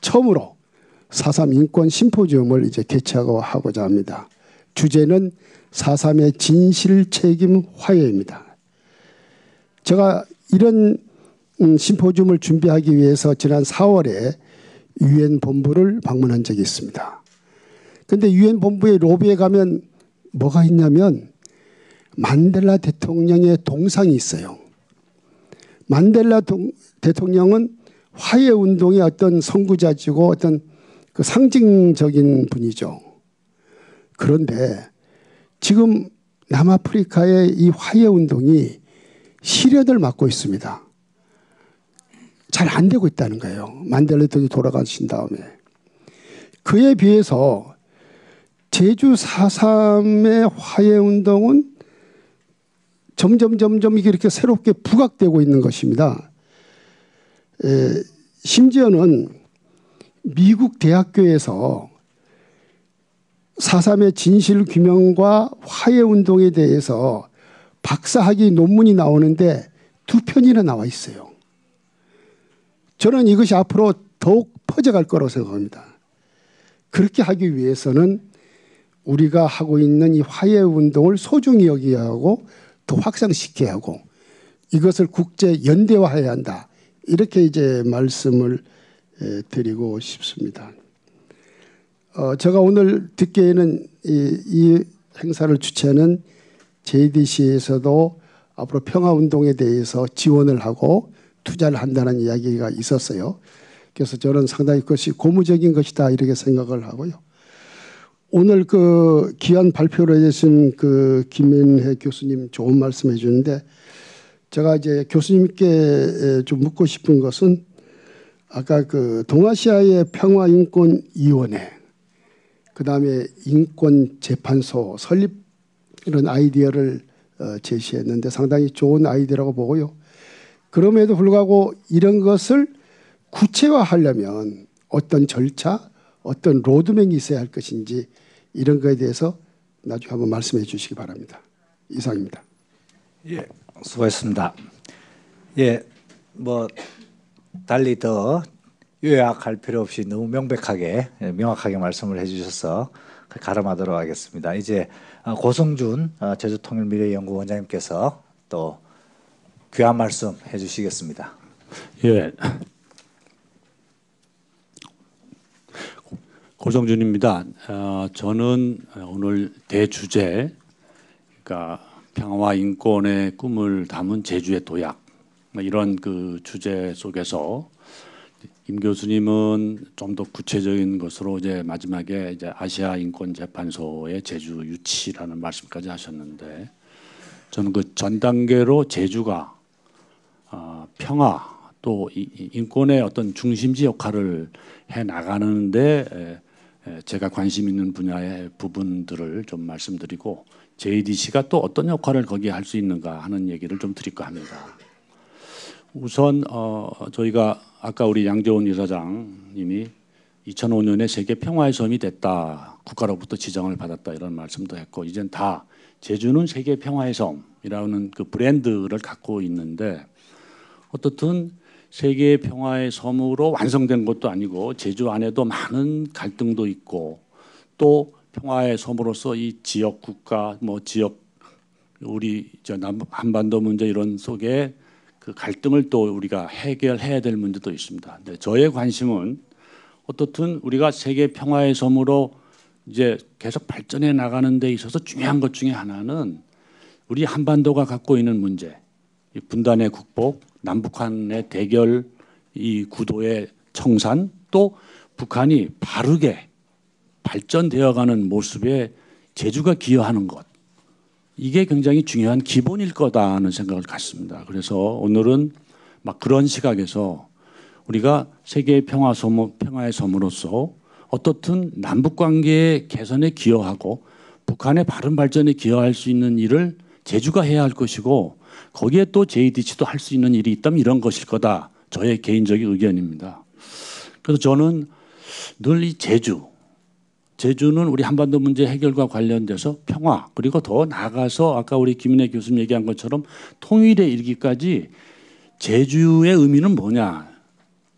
처음으로 4.3 인권 심포지움을 이제 개최하고자 합니다. 주제는 4.3의 진실 책임 화해입니다. 제가 이런 심포지움을 준비하기 위해서 지난 4월에 유엔 본부를 방문한 적이 있습니다. 그런데 유엔 본부의 로비에 가면 뭐가 있냐면 만델라 대통령의 동상이 있어요. 만델라 대통령은 화해 운동의 어떤 선구자지고 어떤 그 상징적인 분이죠. 그런데 지금 남아프리카의 이 화해 운동이 시련을 맞고 있습니다. 잘 안 되고 있다는 거예요. 만델라 대통령이 돌아가신 다음에. 그에 비해서 제주 4.3의 화해 운동은 점점 이렇게 새롭게 부각되고 있는 것입니다. 심지어는 미국 대학교에서 4.3의 진실 규명과 화해 운동에 대해서 박사학위 논문이 나오는데 2편이나 나와 있어요. 저는 이것이 앞으로 더욱 퍼져갈 거라고 생각합니다. 그렇게 하기 위해서는 우리가 하고 있는 이 화해 운동을 소중히 여기야 하고 더 확산시켜야 하고 이것을 국제 연대화해야 한다. 이렇게 이제 말씀을 드리고 싶습니다. 제가 오늘 듣기에는 이 행사를 주최하는 JDC에서도 앞으로 평화운동에 대해서 지원을 하고 투자를 한다는 이야기가 있었어요. 그래서 저는 상당히 그것이 고무적인 것이다 이렇게 생각을 하고요. 오늘 그 귀한 발표를 해주신 그 김민혜 교수님 좋은 말씀 해주는데 제가 이제 교수님께 좀 묻고 싶은 것은 아까 그 동아시아의 평화인권위원회 그다음에 인권재판소 설립 이런 아이디어를 제시했는데 상당히 좋은 아이디어라고 보고요. 그럼에도 불구하고 이런 것을 구체화하려면 어떤 절차, 어떤 로드맵이 있어야 할 것인지 이런 거에 대해서 나중에 한번 말씀해 주시기 바랍니다. 이상입니다. 예, 수고했습니다. 예, 뭐 달리 더 요약할 필요 없이 너무 명확하게 말씀을 해주셔서 가름하도록 하겠습니다. 이제 고성준 제주통일미래연구원장님께서 또 귀한 말씀 해주시겠습니다. 예, 고성준입니다. 저는 오늘 대주제, 그러니까 평화와 인권의 꿈을 담은 제주의 도약, 이런 그 주제 속에서 임 교수님은 좀 더 구체적인 것으로 이제 마지막에 이제 아시아 인권 재판소의 제주 유치라는 말씀까지 하셨는데, 저는 그 전 단계로 제주가 평화 또 인권의 어떤 중심지 역할을 해 나가는데 제가 관심 있는 분야의 부분들을 좀 말씀드리고 JDC가 또 어떤 역할을 거기에 할 수 있는가 하는 얘기를 좀 드릴까 합니다. 우선 저희가 아까 우리 양재원 이사장님이 2005년에 세계 평화의 섬이 됐다. 국가로부터 지정을 받았다. 이런 말씀도 했고 이젠 다 제주는 세계 평화의 섬이라는 그 브랜드를 갖고 있는데 어떻든 세계 평화의 섬으로 완성된 것도 아니고 제주 안에도 많은 갈등도 있고 또 평화의 섬으로서 이 지역 국가 뭐 지역 우리 한반도 문제 이런 속에 그 갈등을 또 우리가 해결해야 될 문제도 있습니다. 근데 저의 관심은 어떻든 우리가 세계 평화의 섬으로 이제 계속 발전해 나가는 데 있어서 중요한 것 중에 하나는 우리 한반도가 갖고 있는 문제, 이 분단의 국복, 남북한의 대결, 이 구도의 청산, 또 북한이 바르게 발전되어가는 모습에 제주가 기여하는 것, 이게 굉장히 중요한 기본일 거다 하는 생각을 갖습니다. 그래서 오늘은 막 그런 시각에서 우리가 세계의 평화의 섬으로서 어떻든 남북관계의 개선에 기여하고 북한의 바른 발전에 기여할 수 있는 일을 제주가 해야 할 것이고 거기에 또 JDC도 할 수 있는 일이 있다면 이런 것일 거다. 저의 개인적인 의견입니다. 그래서 저는 늘 이 제주는 우리 한반도 문제 해결과 관련돼서 평화 그리고 더 나아가서 아까 우리 김인혜 교수님 얘기한 것처럼 통일에 이르기까지 제주의 의미는 뭐냐?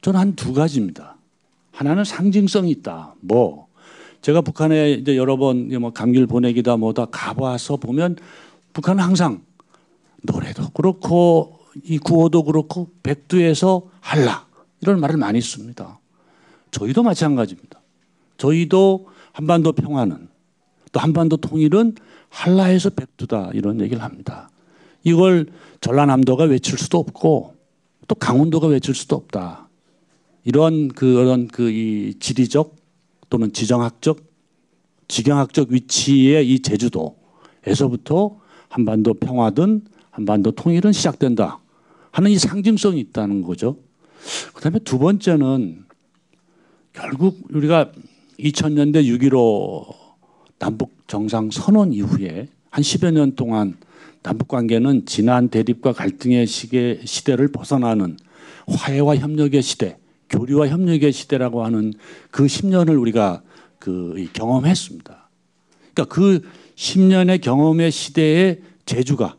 저는 한 두 가지입니다. 하나는 상징성이 있다. 제가 북한에 이제 여러 번 뭐 감기를 보내기다 뭐다 가봐서 보면 북한은 항상 노래도 그렇고 이 구호도 그렇고 백두에서 한라 이런 말을 많이 씁니다. 저희도 마찬가지입니다. 저희도 한반도 평화는 또 한반도 통일은 한라에서 백두다 이런 얘기를 합니다. 이걸 전라남도가 외칠 수도 없고 또 강원도가 외칠 수도 없다. 이런 이 지리적 또는 지정학적, 지경학적 위치의 이 제주도에서부터 한반도 평화든 한반도 통일은 시작된다 하는 이 상징성이 있다는 거죠. 그다음에 두 번째는 결국 우리가 2000년대 6.15 남북 정상 선언 이후에 한 10여 년 동안 남북 관계는 진한 대립과 갈등의 시대를 벗어나는 화해와 협력의 시대, 교류와 협력의 시대라고 하는 그 10년을 우리가 경험했습니다. 그러니까 그 10년의 경험의 시대에 제주가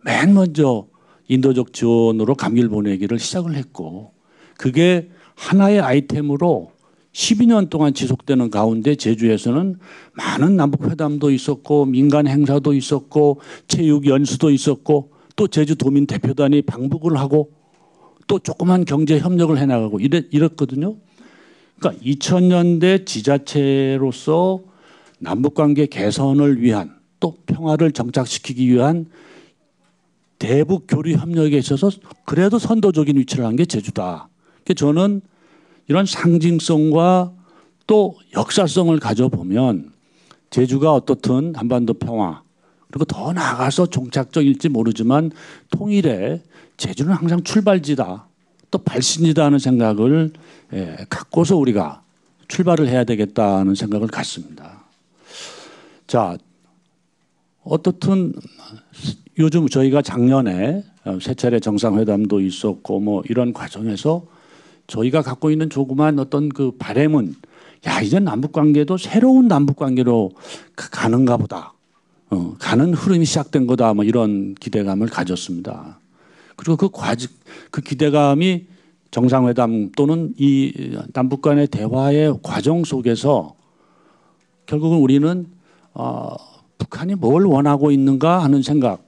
맨 먼저 인도적 지원으로 감기를 보내기를 시작을 했고 그게 하나의 아이템으로 12년 동안 지속되는 가운데 제주에서는 많은 남북회담도 있었고 민간 행사도 있었고 체육 연수도 있었고 또 제주도민 대표단이 방북을 하고 또 조그만 경제 협력을 해나가고 이랬거든요. 그러니까 2000년대 지자체로서 남북관계 개선을 위한 또 평화를 정착시키기 위한 대북 교류 협력에 있어서 그래도 선도적인 위치를 한 게 제주다. 그래서 저는 이런 상징성과 또 역사성을 가져보면 제주가 어떻든 한반도 평화 그리고 더 나아가서 종착적일지 모르지만 통일에 제주는 항상 출발지다 또 발신지다 하는 생각을 갖고서 우리가 출발을 해야 되겠다는 생각을 갖습니다. 자, 어떻든 요즘 저희가 작년에 세 차례 정상회담도 있었고 뭐 이런 과정에서 저희가 갖고 있는 조그만 어떤 그 바램은 이제 남북관계도 새로운 남북관계로 가는가 보다. 가는 흐름이 시작된 거다. 뭐 이런 기대감을 가졌습니다. 그리고 그 기대감이 정상회담 또는 이 남북 간의 대화의 과정 속에서 결국은 우리는 북한이 뭘 원하고 있는가 하는 생각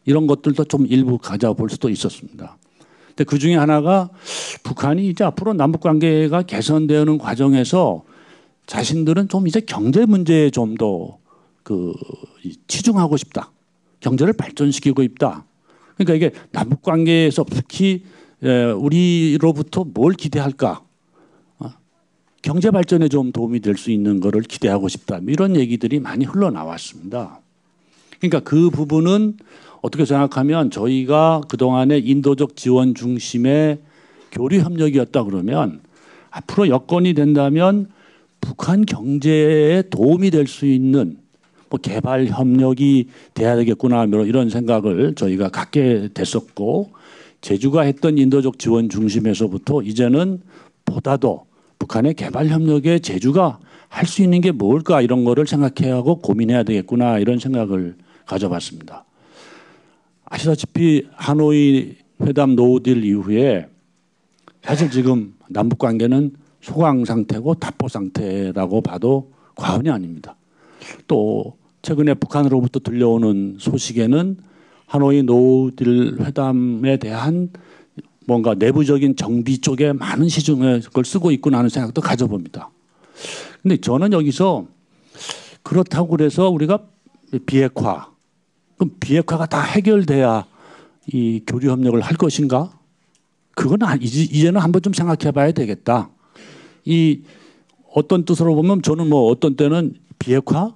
이런 것들도 좀 일부 가져볼 수도 있었습니다. 근데 그 중에 하나가 북한이 이제 앞으로 남북 관계가 개선되는 과정에서 자신들은 좀 이제 경제 문제에 좀 더 치중하고 싶다. 경제를 발전시키고 있다. 그러니까 이게 남북 관계에서 특히 우리로부터 뭘 기대할까? 경제 발전에 좀 도움이 될 수 있는 거를 기대하고 싶다. 이런 얘기들이 많이 흘러나왔습니다. 그러니까 그 부분은 어떻게 생각하면 저희가 그동안의 인도적 지원 중심의 교류 협력이었다 그러면 앞으로 여건이 된다면 북한 경제에 도움이 될 수 있는 뭐 개발 협력이 돼야 되겠구나 이런 생각을 저희가 갖게 됐었고 제주가 했던 인도적 지원 중심에서부터 이제는 보다도 북한의 개발 협력에 제주가 할 수 있는 게 뭘까 이런 거를 생각해야 하고 고민해야 되겠구나 이런 생각을 가져봤습니다. 아시다시피 하노이 회담 노딜 이후에 사실 지금 남북 관계는 소강 상태고 답보 상태라고 봐도 과언이 아닙니다. 또 최근에 북한으로부터 들려오는 소식에는 하노이 노딜 회담에 대한 뭔가 내부적인 정비 쪽에 많은 시중에 그걸 쓰고 있구나 하는 생각도 가져봅니다. 근데 저는 여기서 그렇다고 그래서 우리가 비핵화, 그럼 비핵화가 다 해결돼야 이 교류 협력을 할 것인가? 그건 이제는 한번 좀 생각해 봐야 되겠다. 이 어떤 뜻으로 보면 저는 뭐 어떤 때는 비핵화?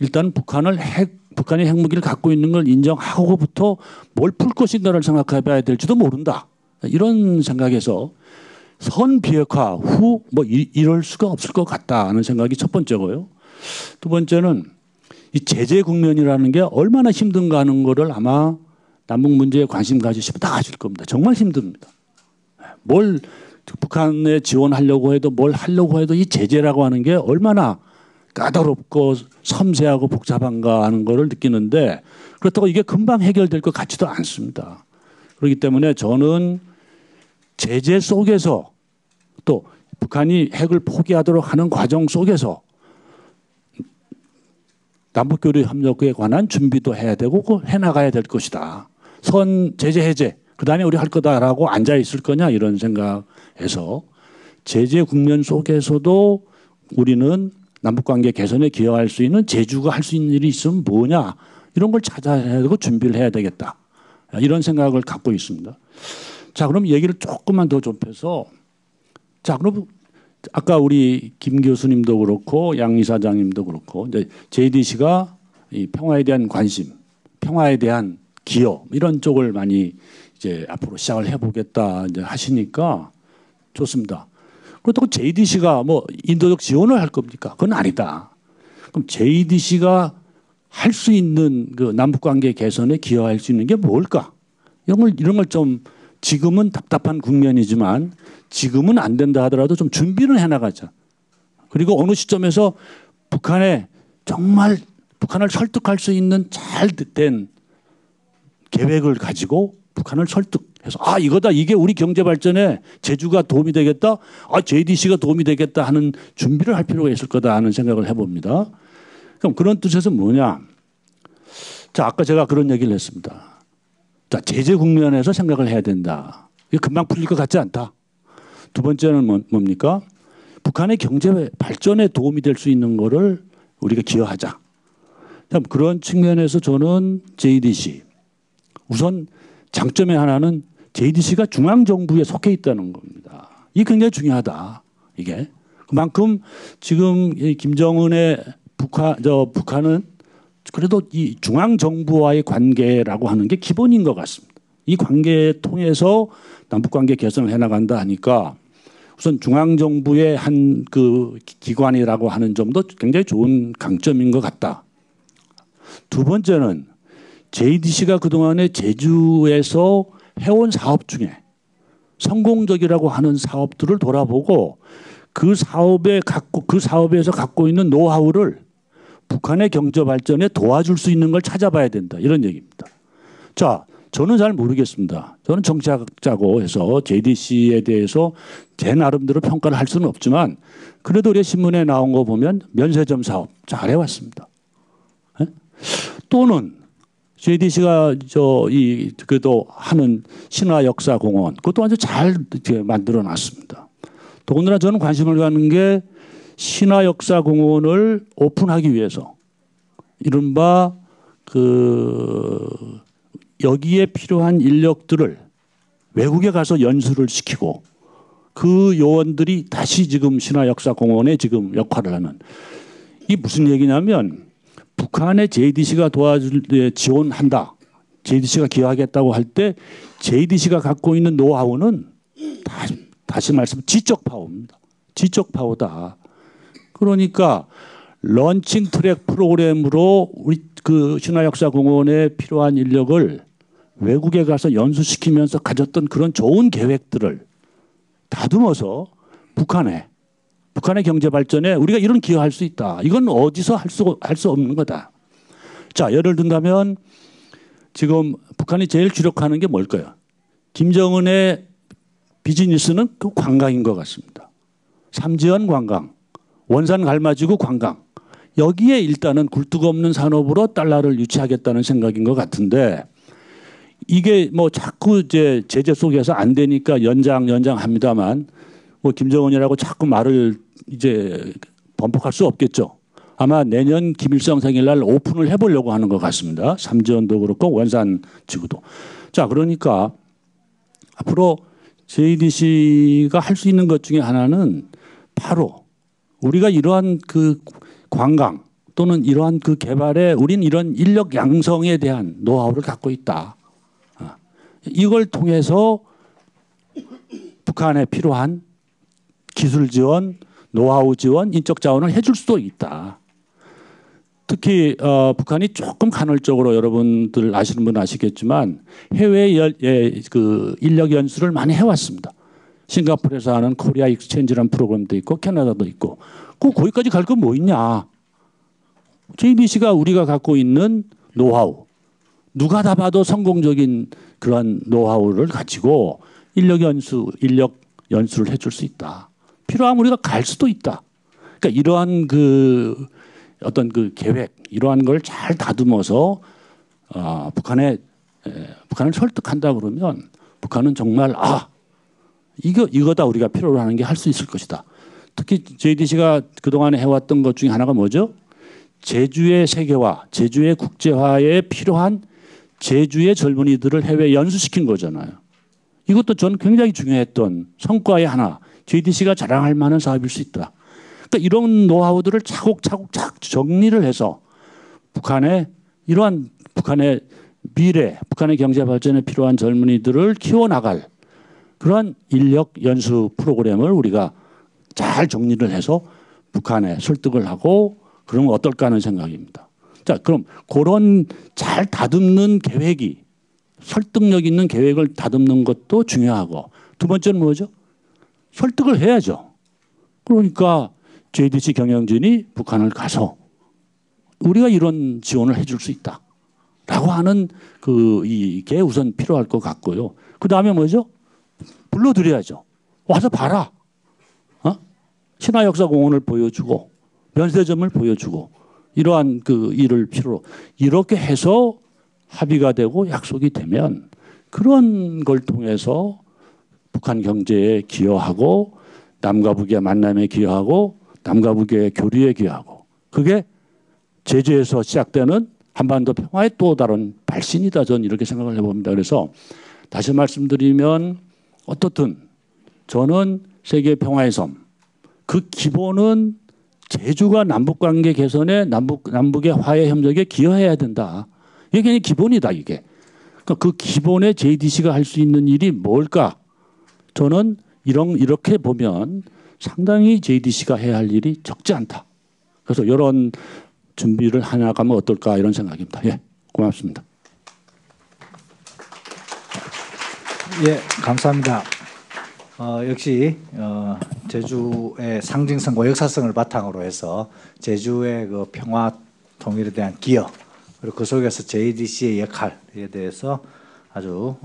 일단 북한이 핵무기를 갖고 있는 걸 인정하고부터 뭘 풀 것인가를 생각해 봐야 될지도 모른다. 이런 생각에서 선 비핵화 후 뭐 이럴 수가 없을 것 같다 하는 생각이 첫 번째고요. 두 번째는 이 제재 국면이라는 게 얼마나 힘든가 하는 거를 아마 남북 문제에 관심 가지시면 다 아실 겁니다. 정말 힘듭니다. 뭘 북한에 지원하려고 해도 뭘 하려고 해도 이 제재라고 하는 게 얼마나 까다롭고 섬세하고 복잡한가 하는 거를 느끼는데 그렇다고 이게 금방 해결될 것 같지도 않습니다. 그렇기 때문에 저는 제재 속에서 또 북한이 핵을 포기하도록 하는 과정 속에서 남북교류 협력에 관한 준비도 해야 되고 해나가야 될 것이다. 선 제재 해제 그다음에 우리 할 거다라고 앉아 있을 거냐 이런 생각에서 제재 국면 속에서도 우리는 남북관계 개선에 기여할 수 있는 제주가 할 수 있는 일이 있으면 뭐냐 이런 걸 찾아야 되고 준비를 해야 되겠다. 이런 생각을 갖고 있습니다. 자, 그럼 얘기를 조금만 더 좁혀서 자, 그럼 아까 우리 김 교수님도 그렇고 양 이사장님도 그렇고 이제 JDC가 이 평화에 대한 관심, 평화에 대한 기여 이런 쪽을 많이 이제 앞으로 시작을 해보겠다 이제 하시니까 좋습니다. 그렇다고 JDC가 뭐 인도적 지원을 할 겁니까? 그건 아니다. 그럼 JDC가 할 수 있는 그 남북관계 개선에 기여할 수 있는 게 뭘까? 이런 걸 좀 지금은 답답한 국면이지만 지금은 안 된다 하더라도 좀 준비를 해나가자. 그리고 어느 시점에서 북한에 정말 북한을 설득할 수 있는 잘된 계획을 가지고 북한을 설득해서 아 이거다 이게 우리 경제 발전에 제주가 도움이 되겠다. 아 JDC가 도움이 되겠다 하는 준비를 할 필요가 있을 거다 하는 생각을 해봅니다. 그럼 그런 뜻에서 뭐냐? 자 아까 제가 그런 얘기를 했습니다. 자 제재 국면에서 생각을 해야 된다. 이게 금방 풀릴 것 같지 않다. 두 번째는 뭡니까? 북한의 경제 발전에 도움이 될 수 있는 거를 우리가 기여하자. 그런 측면에서 저는 JDC 우선 장점의 하나는 JDC가 중앙정부에 속해 있다는 겁니다. 이게 굉장히 중요하다. 이게 그만큼 지금 김정은의 북한은 그래도 이 중앙정부와의 관계라고 하는 게 기본인 것 같습니다. 이 관계를 통해서 남북관계 개선을 해나간다 하니까 우선 중앙정부의 한 그 기관이라고 하는 점도 굉장히 좋은 강점인 것 같다. 두 번째는 JDC가 그동안에 제주에서 해온 사업 중에 성공적이라고 하는 사업들을 돌아보고 그 사업에서 갖고 있는 노하우를 북한의 경제 발전에 도와줄 수 있는 걸 찾아봐야 된다. 이런 얘기입니다. 자, 저는 잘 모르겠습니다. 저는 정치학자고 해서 JDC에 대해서 제 나름대로 평가를 할 수는 없지만 그래도 우리 신문에 나온 거 보면 면세점 사업 잘 해왔습니다. 네? 또는 JDC가 그래도 하는 신화역사공원 그것도 아주 잘 만들어 놨습니다. 더군다나 저는 관심을 갖는 게 신화역사공원을 오픈하기 위해서 이른바 여기에 필요한 인력들을 외국에 가서 연수를 시키고 그 요원들이 다시 지금 신화역사공원에 지금 역할을 하는 이게 무슨 얘기냐면 북한의 JDC가 지원한다. JDC가 기여하겠다고 할 때 JDC가 갖고 있는 노하우는 다시 말씀 지적 파워입니다. 지적 파워다. 그러니까 런칭 트랙 프로그램으로 우리 그 신화역사공원에 필요한 인력을 외국에 가서 연수시키면서 가졌던 그런 좋은 계획들을 다듬어서 북한의 경제 발전에 우리가 이런 기여할 수 있다. 이건 어디서 할 수 없는 거다. 자, 예를 든다면 지금 북한이 제일 주력하는 게 뭘까요? 김정은의 비즈니스는 그 관광인 것 같습니다. 삼지연 관광, 원산 갈마지구 관광. 여기에 일단은 굴뚝 없는 산업으로 달러를 유치하겠다는 생각인 것 같은데 이게 뭐 자꾸 이제 제재 속에서 안 되니까 연장합니다만 뭐 김정은이라고 자꾸 말을 이제 번복할 수 없겠죠. 아마 내년 김일성 생일날 오픈을 해보려고 하는 것 같습니다. 삼지연도 그렇고 원산 지구도. 자, 그러니까 앞으로 JDC가 할 수 있는 것 중에 하나는 바로 우리가 이러한 그 관광 또는 이러한 그 개발에 우린 이런 인력 양성에 대한 노하우를 갖고 있다. 이걸 통해서 북한에 필요한 기술 지원, 노하우 지원, 인적 자원을 해줄 수도 있다. 특히 북한이 조금 간헐적으로 여러분들 아시는 분은 아시겠지만 해외 그 인력 연수를 많이 해왔습니다. 싱가포르에서 하는 코리아 익스체인지라는 프로그램도 있고 캐나다도 있고 거기까지 갈 건 뭐 있냐. JDC가 우리가 갖고 있는 노하우 누가 다 봐도 성공적인 그런 노하우를 가지고 인력 연수를 해줄 수 있다. 필요하면 우리가 갈 수도 있다. 그러니까 이러한 그 어떤 그 계획 이러한 걸 잘 다듬어서 북한을 설득한다 그러면 북한은 정말 이거다 우리가 필요로 하는 게 할 수 있을 것이다. 특히 JDC가 그동안에 해왔던 것 중에 하나가 뭐죠? 제주의 세계화, 제주의 국제화에 필요한 제주의 젊은이들을 해외 연수시킨 거잖아요. 이것도 저는 굉장히 중요했던 성과의 하나. JDC가 자랑할 만한 사업일 수 있다. 그러니까 이런 노하우들을 차곡차곡 정리를 해서 북한의 미래, 북한의 경제 발전에 필요한 젊은이들을 키워나갈 그러한 인력 연수 프로그램을 우리가 잘 정리를 해서 북한에 설득을 하고 그러면 어떨까 하는 생각입니다. 자, 그럼 그런 잘 다듬는 계획이 설득력 있는 계획을 다듬는 것도 중요하고 두 번째는 뭐죠? 설득을 해야죠. 그러니까 JDC 경영진이 북한을 가서 우리가 이런 지원을 해줄 수 있다라고 하는 이게 우선 필요할 것 같고요. 그 다음에 뭐죠? 불러드려야죠. 와서 봐라. 신화역사공원을 보여주고 면세점을 보여주고 이러한 그 일을 필요로 이렇게 해서 합의가 되고 약속이 되면 그런 걸 통해서 북한 경제에 기여하고 남과 북의 만남에 기여하고 남과 북의 교류에 기여하고 그게 제주에서 시작되는 한반도 평화의 또 다른 발신이다. 저는 이렇게 생각을 해봅니다. 그래서 다시 말씀드리면 어떻든 저는 세계 평화의 섬 그 기본은 제주가 남북관계 개선에 남북의 화해 협력에 기여해야 된다. 이게 그냥 기본이다. 이게. 그러니까 그 기본에 JDC가 할 수 있는 일이 뭘까? 저는 이렇게 보면 상당히 JDC가 해야 할 일이 적지 않다. 그래서 이런 준비를 해나가면 어떨까 이런 생각입니다. 예, 고맙습니다. 예, 감사합니다. 역시 제주의 상징성과 역사성을 바탕으로 해서 제주의 그 평화 통일에 대한 기여 그리고 그 속에서 JDC의 역할에 대해서 아주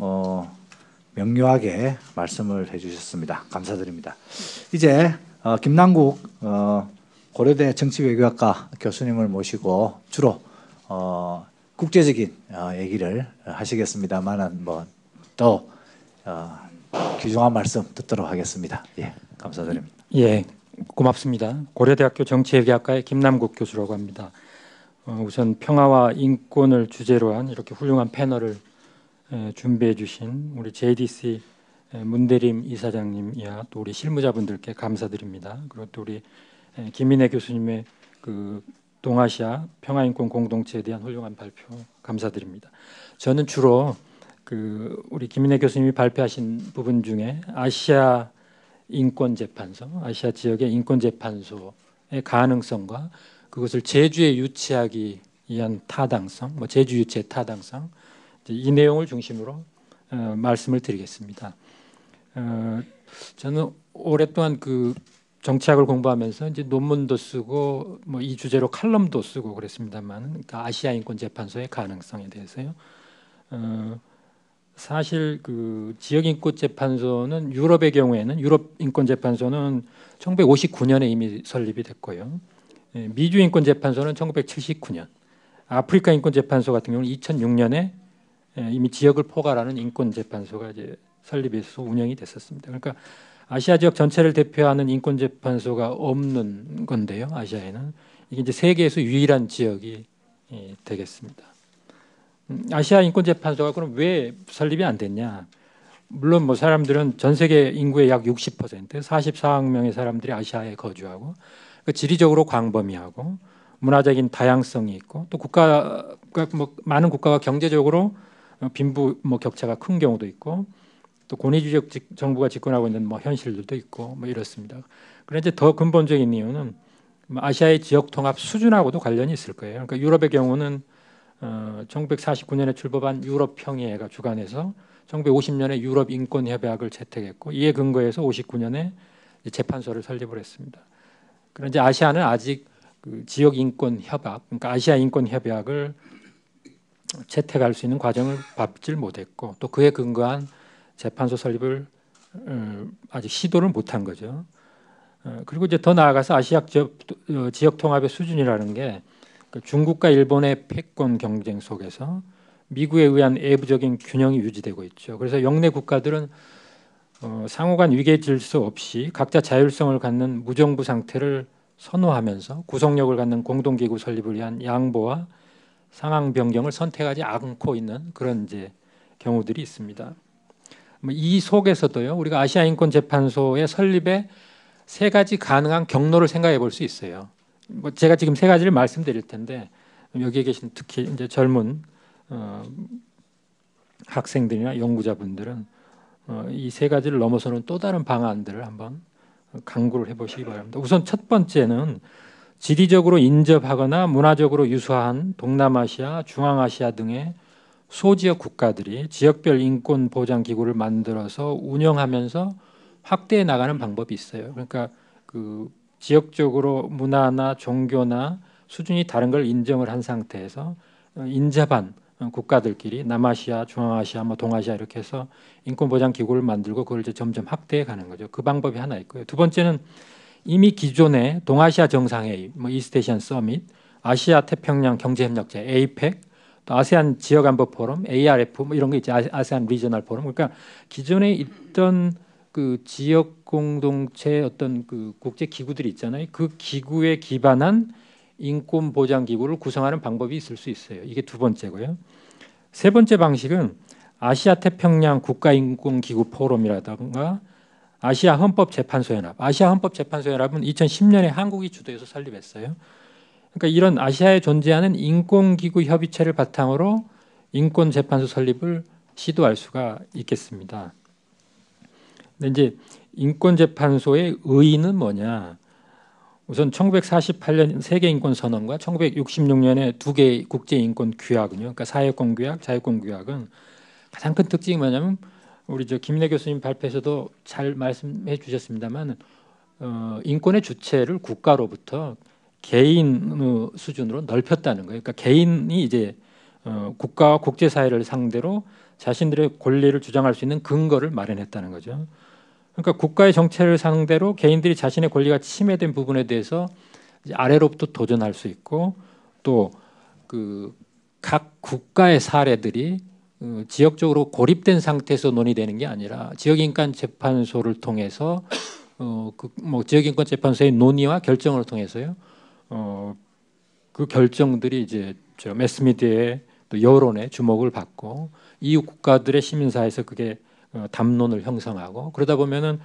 명료하게 말씀을 해주셨습니다. 감사드립니다. 이제 김남국 고려대 정치외교학과 교수님을 모시고 주로 국제적인 얘기를 하시겠습니다만은 더 귀중한 말씀 듣도록 하겠습니다. 예, 감사드립니다. 예, 고맙습니다. 고려대학교 정치외교학과의 김남국 교수라고 합니다. 우선 평화와 인권을 주제로 한 이렇게 훌륭한 패널을 준비해 주신 우리 JDC 문대림 이사장님이야 또 우리 실무자분들께 감사드립니다. 그리고 또 우리 김인혜 교수님의 그 동아시아 평화인권 공동체에 대한 훌륭한 발표 감사드립니다. 저는 주로 우리 김인혜 교수님이 발표하신 부분 중에 아시아 인권재판소, 아시아 지역의 인권재판소의 가능성과 그것을 제주에 유치하기 위한 타당성, 뭐 제주 유치의 타당성, 이 내용을 중심으로 말씀을 드리겠습니다. 저는 오랫동안 그 정치학을 공부하면서 이제 논문도 쓰고 뭐 이 주제로 칼럼도 쓰고 그랬습니다만, 그러니까 아시아 인권재판소의 가능성에 대해서요. 사실 그 지역 인권재판소는 유럽의 경우에는 유럽 인권재판소는 1959년에 이미 설립이 됐고요. 미주 인권재판소는 1979년, 아프리카 인권재판소 같은 경우는 2006년에 이미 지역을 포괄하는 인권재판소가 이제 설립해서 운영이 됐었습니다. 그러니까 아시아 지역 전체를 대표하는 인권재판소가 없는 건데요. 아시아에는 이게 이제 세계에서 유일한 지역이 되겠습니다. 아시아 인권재판소가 그럼 왜 설립이 안 됐냐? 물론 뭐 사람들은 전 세계 인구의 약 60%, 44억 명의 사람들이 아시아에 거주하고, 그러니까 지리적으로 광범위하고 문화적인 다양성이 있고, 또 국가가 뭐 많은 국가가 경제적으로 빈부 뭐 격차가 큰 경우도 있고, 또 권위주의적 정부가 집권하고 있는 뭐 현실들도 있고 뭐 이렇습니다. 그런데 더 근본적인 이유는 아시아의 지역 통합 수준하고도 관련이 있을 거예요. 그러니까 유럽의 경우는 1949년에 출범한 유럽 평의회가 주관해서 1950년에 유럽 인권 협약을 채택했고, 이에 근거해서 59년에 재판소를 설립을 했습니다. 그런데 아시아는 아직 그 지역 인권 협약, 그러니까 아시아 인권 협약을 채택할 수 있는 과정을 밟질 못했고, 또 그에 근거한 재판소 설립을 아직 시도를 못한 거죠. 그리고 이제 더 나아가서 아시아 지역 통합의 수준이라는 게 중국과 일본의 패권 경쟁 속에서 미국에 의한 내부적인 균형이 유지되고 있죠. 그래서 영내 국가들은 상호간 위계 질서 없이 각자 자율성을 갖는 무정부 상태를 선호하면서 구속력을 갖는 공동기구 설립을 위한 양보와 상황 변경을 선택하지 않고 있는 그런 이제 경우들이 있습니다. 이 속에서도요, 우리가 아시아 인권재판소의 설립에 세 가지 가능한 경로를 생각해 볼 수 있어요. 뭐 제가 지금 세 가지를 말씀드릴 텐데, 여기에 계신 특히 이제 젊은 학생들이나 연구자분들은 이 세 가지를 넘어서는 또 다른 방안들을 한번 강구를 해보시기 바랍니다. 우선 첫 번째는 지리적으로 인접하거나 문화적으로 유사한 동남아시아, 중앙아시아 등의 소지역 국가들이 지역별 인권 보장 기구를 만들어서 운영하면서 확대해 나가는 방법이 있어요. 그러니까 그 지역적으로 문화나 종교나 수준이 다른 걸 인정을 한 상태에서 인접한 국가들끼리 남아시아, 중앙아시아, 뭐 동아시아 이렇게 해서 인권 보장 기구를 만들고 그걸 이제 점점 확대해 가는 거죠. 그 방법이 하나 있고요. 두 번째는 이미 기존의 동아시아 정상회의, 뭐 이스트에시안 서밋, 아시아 태평양 경제협력체 (APEC), 또 아세안 지역안보 포럼 (ARF) 뭐 이런 게 있죠. 아세안 리저널 포럼. 그러니까 기존에 있던 그 지역 공동체 어떤 그 국제 기구들이 있잖아요. 그 기구에 기반한 인권 보장 기구를 구성하는 방법이 있을 수 있어요. 이게 두 번째고요. 세 번째 방식은 아시아 태평양 국가인권기구 포럼이라든가 아시아 헌법재판소연합. 아시아 헌법재판소연합은 2010년에 한국이 주도해서 설립했어요. 그러니까 이런 아시아에 존재하는 인권기구 협의체를 바탕으로 인권재판소 설립을 시도할 수가 있겠습니다. 근데 이제 인권재판소의 의의는 뭐냐? 우선 1948년 세계인권선언과 1966년에 두 개의 국제인권규약은요. 그러니까 사회권규약, 자유권규약은 가장 큰 특징이 뭐냐면 우리 김인혜 교수님 발표에서도 잘 말씀해 주셨습니다만 인권의 주체를 국가로부터 개인 수준으로 넓혔다는 거예요. 그러니까 개인이 이제 국가와 국제사회를 상대로 자신들의 권리를 주장할 수 있는 근거를 마련했다는 거죠. 그러니까 국가의 정체를 상대로 개인들이 자신의 권리가 침해된 부분에 대해서 이제 아래로부터 도전할 수 있고, 또 그 각 국가의 사례들이 지역적으로 고립된 상태에서 논의되는 게 아니라 지역인권재판소를 통해서 뭐 지역인권재판소의 논의와 결정을 통해서요. 그 결정들이 이제 매스미디어의 또 여론의 주목을 받고 이웃 국가들의 시민사회에서 그게 담론을 형성하고 그러다 보면은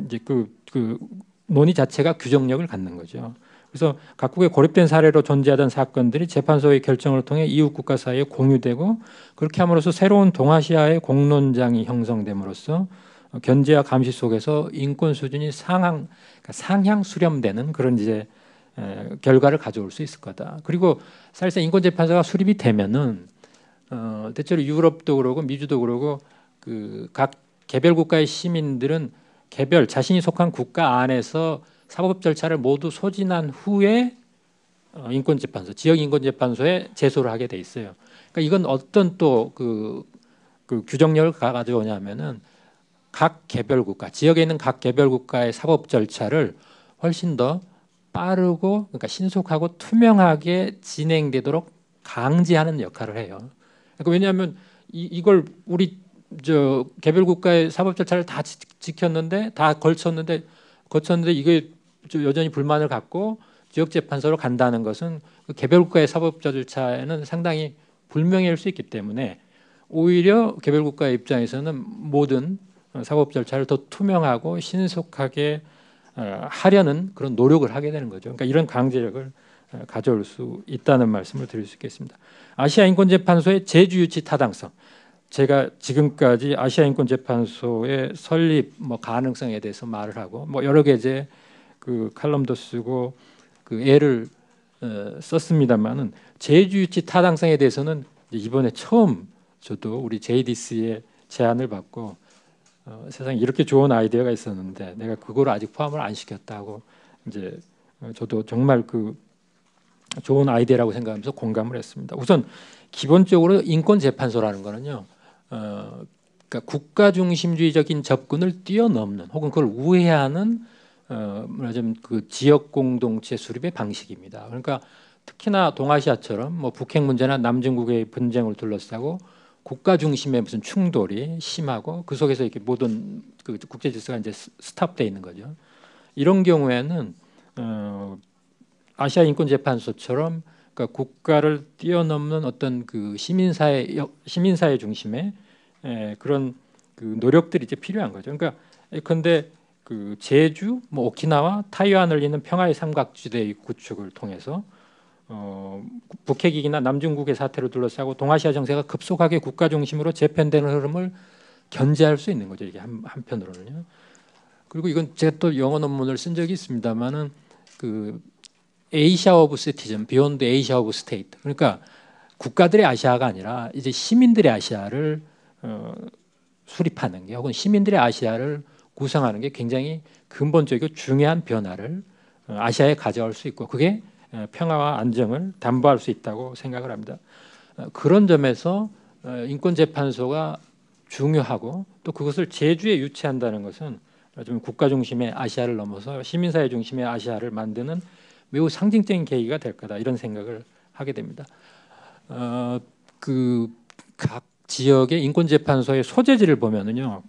이제 그 논의 자체가 규정력을 갖는 거죠. 그래서 각국의 고립된 사례로 존재하던 사건들이 재판소의 결정을 통해 이웃 국가 사이에 공유되고 그렇게 함으로써 새로운 동아시아의 공론장이 형성됨으로써 견제와 감시 속에서 인권 수준이 상향 수렴되는 그런 이제 결과를 가져올 수 있을 거다. 그리고 사실상 인권재판소가 수립이 되면은 대체로 유럽도 그러고 미주도 그러고 그 각 개별 국가의 시민들은 개별 자신이 속한 국가 안에서 사법 절차를 모두 소진한 후에 인권재판소, 지역 인권재판소에 제소를 하게 돼 있어요. 그러니까 이건 어떤 또 그 규정력을 가져오냐면은 각 개별 국가, 지역에 있는 각 개별 국가의 사법 절차를 훨씬 더 빠르고 그러니까 신속하고 투명하게 진행되도록 강제하는 역할을 해요. 그러니까 왜냐하면 이걸 우리 저 개별 국가의 사법 절차를 다 지켰는데 다 거쳤는데 이게 여전히 불만을 갖고 지역 재판소로 간다는 것은 그 개별 국가의 사법 절차에는 상당히 불명예일 수 있기 때문에 오히려 개별 국가의 입장에서는 모든 사법 절차를 더 투명하고 신속하게 하려는 그런 노력을 하게 되는 거죠. 그러니까 이런 강제력을 가져올 수 있다는 말씀을 드릴 수 있겠습니다. 아시아 인권재판소의 제주 유치 타당성. 제가 지금까지 아시아 인권재판소의 설립 가능성에 대해서 말을 하고 여러 개 그 칼럼도 쓰고 그 애를 썼습니다만은 제주 유치 타당성에 대해서는 이번에 처음 저도 우리 JDC의 제안을 받고 세상에 이렇게 좋은 아이디어가 있었는데 내가 그걸 아직 포함을 안 시켰다고 이제 저도 정말 그 좋은 아이디어라고 생각하면서 공감을 했습니다. 우선 기본적으로 인권재판소라는 거는요, 그러니까 국가 중심주의적인 접근을 뛰어넘는 혹은 그걸 우회하는 말하자면 그 지역 공동체 수립의 방식입니다. 그러니까 특히나 동아시아처럼 북핵 문제나 남중국의 분쟁을 둘러싸고 국가 중심의 무슨 충돌이 심하고 그 속에서 이렇게 모든 그 국제 질서가 이제 스탑돼 있는 거죠. 이런 경우에는 아시아 인권재판소처럼 그러니까 국가를 뛰어넘는 어떤 그 시민사회 중심의 그런 그 노력들이 이제 필요한 거죠. 그러니까 그런데 그 제주, 오키나와 타이완을 잇는 평화의 삼각지대의 구축을 통해서 북핵이나 남중국의 사태를 둘러싸고 동아시아 정세가 급속하게 국가 중심으로 재편되는 흐름을 견제할 수 있는 거죠. 이게 한편으로는요. 그리고 이건 제가 또 영어 논문을 쓴 적이 있습니다만은 그 에이시아 오브 시티즌, 비욘드 에이시아 오브 스테이트. 그러니까 국가들의 아시아가 아니라 이제 시민들의 아시아를 수립하는 게 혹은 시민들의 아시아를 구성하는 게 굉장히 근본적이고 중요한 변화를 아시아에 가져올 수 있고 그게 평화와 안정을 담보할 수 있다고 생각을 합니다. 그런 점에서 인권재판소가 중요하고 또 그것을 제주에 유치한다는 것은 좀 국가 중심의 아시아를 넘어서 시민사회 중심의 아시아를 만드는 매우 상징적인 계기가 될 거다 이런 생각을 하게 됩니다. 그 각 지역의 인권재판소의 소재지를 보면은요,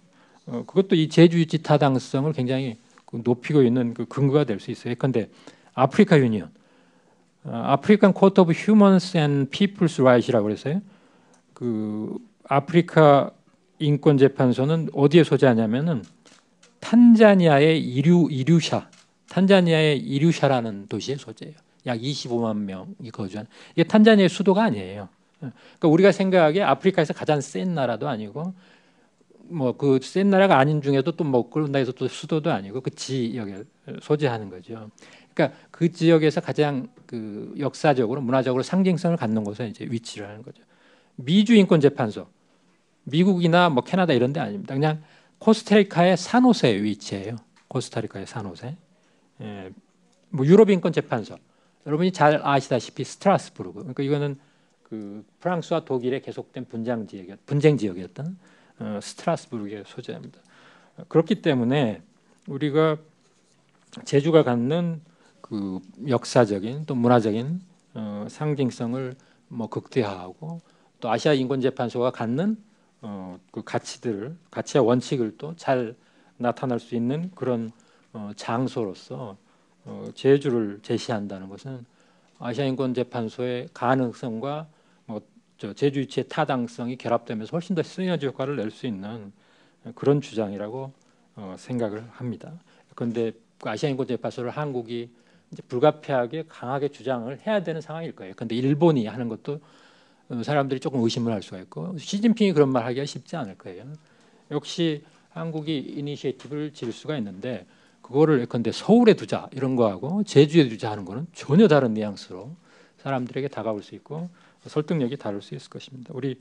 그것도 이 제주 유치 타당성을 굉장히 높이고 있는 그 근거가 될 수 있어요. 그런데 아프리카 유니언, 아프리칸 코트 오브 휴먼스 앤 피플스 라이트라고 그랬어요. 그 아프리카 인권재판소는 어디에 소재하냐면은 탄자니아의 이류샤라는 도시의 소재예요. 약 25만 명이 거주한. 이게 탄자니아의 수도가 아니에요. 그러니까 우리가 생각하기에 아프리카에서 가장 센 나라도 아니고 그 센 나라가 아닌 중에도 또 그런다 해서 또 수도도 아니고 그 지역에 소재하는 거죠. 그러니까 그 지역에서 가장 그 역사적으로 문화적으로 상징성을 갖는 곳에 이제 위치를 하는 거죠. 미주 인권재판소, 미국이나 캐나다 이런 데 아닙니다. 그냥 코스타리카의 산호세에 위치해요. 코스타리카의 산호세. 유럽 인권재판소. 여러분이 잘 아시다시피 스트라스부르크. 그러니까 이거는 그 프랑스와 독일의 계속된 분쟁 지역이었던 스트라스부르크의 소재입니다. 그렇기 때문에 우리가 제주가 갖는 그 역사적인 또 문화적인 상징성을 극대화하고 또 아시아 인권재판소가 갖는 그 가치와 원칙을 또 잘 나타날 수 있는 그런 장소로서 제주를 제시한다는 것은 아시아 인권재판소의 가능성과 제주 유치의 타당성이 결합되면서 훨씬 더 시너지 효과를 낼 수 있는 그런 주장이라고 생각을 합니다. 그런데 아시아 인권재판소를 한국이 이제 불가피하게 강하게 주장을 해야 되는 상황일 거예요. 그런데 일본이 하는 것도 사람들이 조금 의심을 할 수가 있고 시진핑이 그런 말 하기가 쉽지 않을 거예요. 역시 한국이 이니시에이티브를 질 수가 있는데 그거를 예컨대 서울에 두자 이런 거하고 제주에 두자 하는 거는 전혀 다른 뉘앙스로 사람들에게 다가올 수 있고 설득력이 다를 수 있을 것입니다. 우리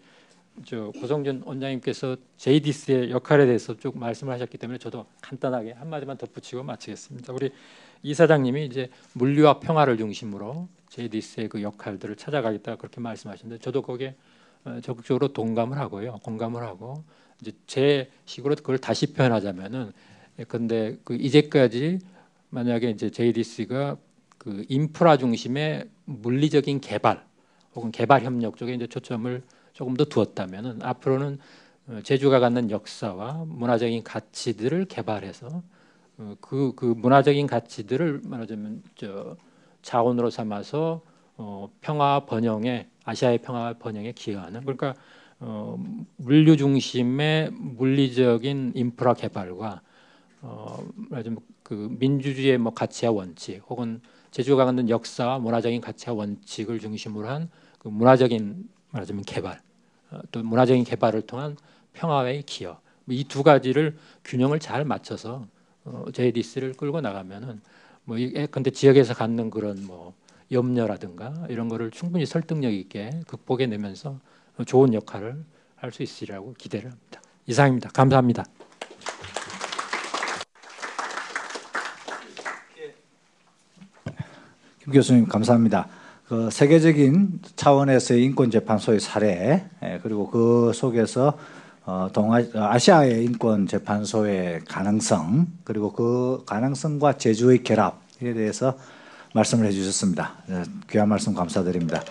고성준 원장님께서 JDC의 역할에 대해서 쭉 말씀을 하셨기 때문에 저도 간단하게 한마디만 덧붙이고 마치겠습니다. 우리 이사장님이 이제 물리와 평화를 중심으로 JDC의 그 역할들을 찾아가겠다 그렇게 말씀하셨는데 저도 거기에 적극적으로 동감을 하고요, 공감을 하고 이제 제 식으로 그걸 다시 표현하자면은 근데 그 이제까지 만약에 이제 JDC가 그 인프라 중심의 물리적인 개발 혹은 개발 협력 쪽에 이제 초점을 조금 더 두었다면은 앞으로는 제주가 갖는 역사와 문화적인 가치들을 개발해서 그 문화적인 가치들을 말하자면 자원으로 삼아서 평화 번영에 아시아의 평화 번영에 기여하는 그러니까 물류 중심의 물리적인 인프라 개발과 말하자면 그 민주주의의 뭐 가치와 원칙 혹은 제주가 갖는 역사와 문화적인 가치와 원칙을 중심으로 한 그 문화적인 말하자면 개발 또 문화적인 개발을 통한 평화의 기여 이 두 가지를 균형을 잘 맞춰서 JDC를 끌고 나가면은 뭐 근데 지역에서 갖는 그런 뭐 염려라든가 이런 거를 충분히 설득력 있게 극복해내면서 좋은 역할을 할 수 있으리라고 기대를 합니다. 이상입니다. 감사합니다. 김 교수님 감사합니다. 그 세계적인 차원에서의 인권재판소의 사례 그리고 그 속에서 아시아의 인권재판소의 가능성 그리고 그 가능성과 제주의 결합에 대해서 말씀을 해주셨습니다. 귀한 말씀 감사드립니다.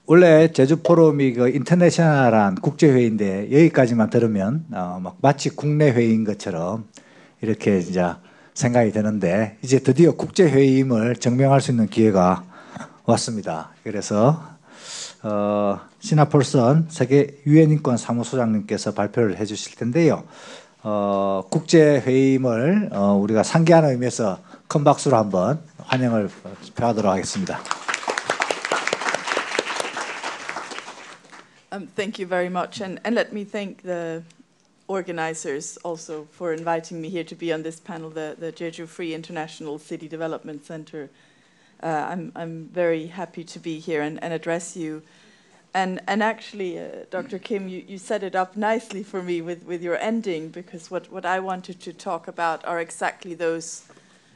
원래 제주 포럼이 그 인터내셔널한 국제회의인데 여기까지만 들으면 막 마치 국내 회의인 것처럼 이렇게 이제 생각이 드는데 이제 드디어 국제회의임을 증명할 수 있는 기회가 왔습니다. 그래서 시나 폴슨 세계 유엔인권 사무소장님께서 발표를 해주실 텐데요. 국제회의임을 우리가 상기하는 의미에서 큰 박수로 한번 환영을 표하도록 하겠습니다. Thank you very much, and let me thank the organizers also for inviting me here to be on this panel, the Jeju Free International City Development Center. I'm very happy to be here and address you. And actually, Dr. Kim, you set it up nicely for me with your ending, because what I wanted to talk about are exactly those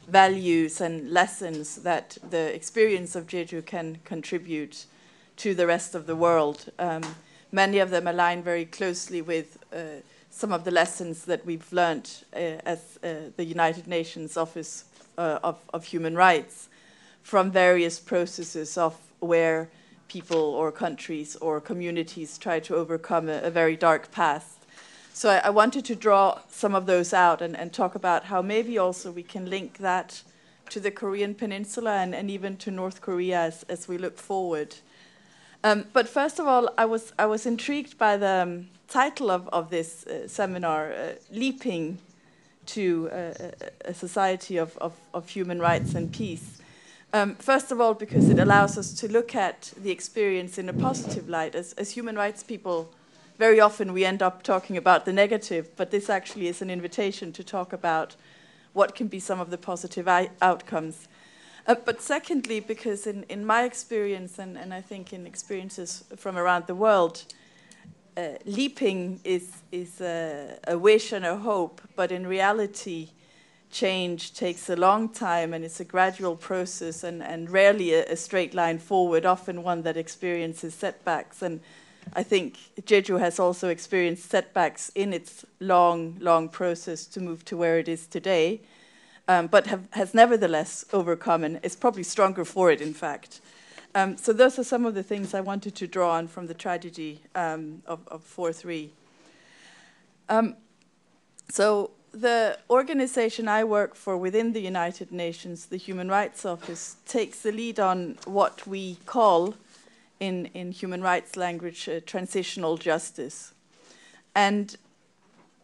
values and lessons that the experience of Jeju can contribute to the rest of the world. Many of them align very closely with some of the lessons that we've learned as the United Nations Office of Human Rights from various processes of where people or countries or communities try to overcome a very dark past. So I wanted to draw some of those out and talk about how maybe also we can link that to the Korean Peninsula and even to North Korea as we look forward. But first of all, I was intrigued by the title of this seminar, Leaping to a Society of Human Rights and Peace. First of all, because it allows us to look at the experience in a positive light. As human rights people, very often we end up talking about the negative, but this actually is an invitation to talk about what can be some of the positive outcomes. But secondly, because in my experience, and I think in experiences from around the world, leaping is a wish and a hope, but in reality, change takes a long time and it's a gradual process and rarely a straight line forward, often one that experiences setbacks. And I think Jeju has also experienced setbacks in its long process to move to where it is today. But has nevertheless overcome and is probably stronger for it, in fact. So those are some of the things I wanted to draw on from the tragedy of 4/3. So the organization I work for within the United Nations, the Human Rights Office, takes the lead on what we call, in human rights language, transitional justice. And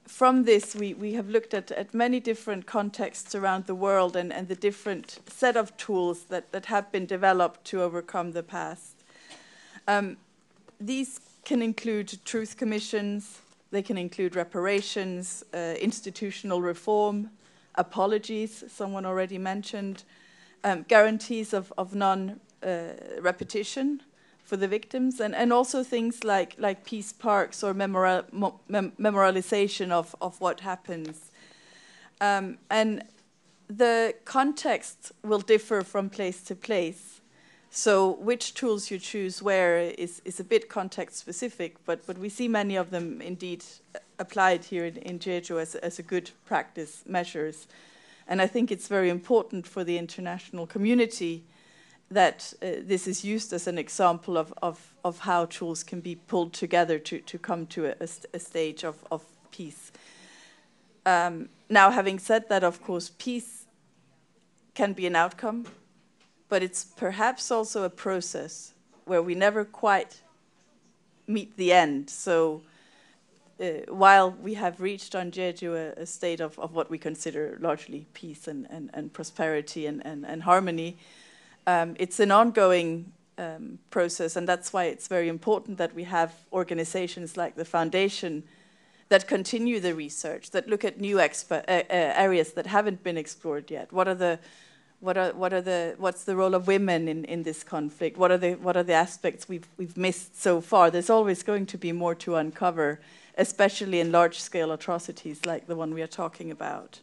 from this, we have looked at many different contexts around the world and the different set of tools that have been developed to overcome the past. These can include truth commissions, they can include reparations, institutional reform, apologies, someone already mentioned, guarantees of non-repetition for the victims, and also things like peace parks or memorialization of what happens. And the context will differ from place to place. So which tools you choose where is a bit context specific, but we see many of them indeed applied here in Jeju as a good practice measures. And I think it's very important for the international community that this is used as an example of how tools can be pulled together to come to a stage of peace. Now, having said that, of course, peace can be an outcome, but it's perhaps also a process where we never quite meet the end. So while we have reached on Jeju a state of what we consider largely peace and prosperity and harmony, it's an ongoing process, and that's why it's very important that we have organizations like the Foundation that continue the research, that look at new areas that haven't been explored yet. What's the role of women in this conflict? What are the aspects we've missed so far? There's always going to be more to uncover, especially in large-scale atrocities like the one we are talking about.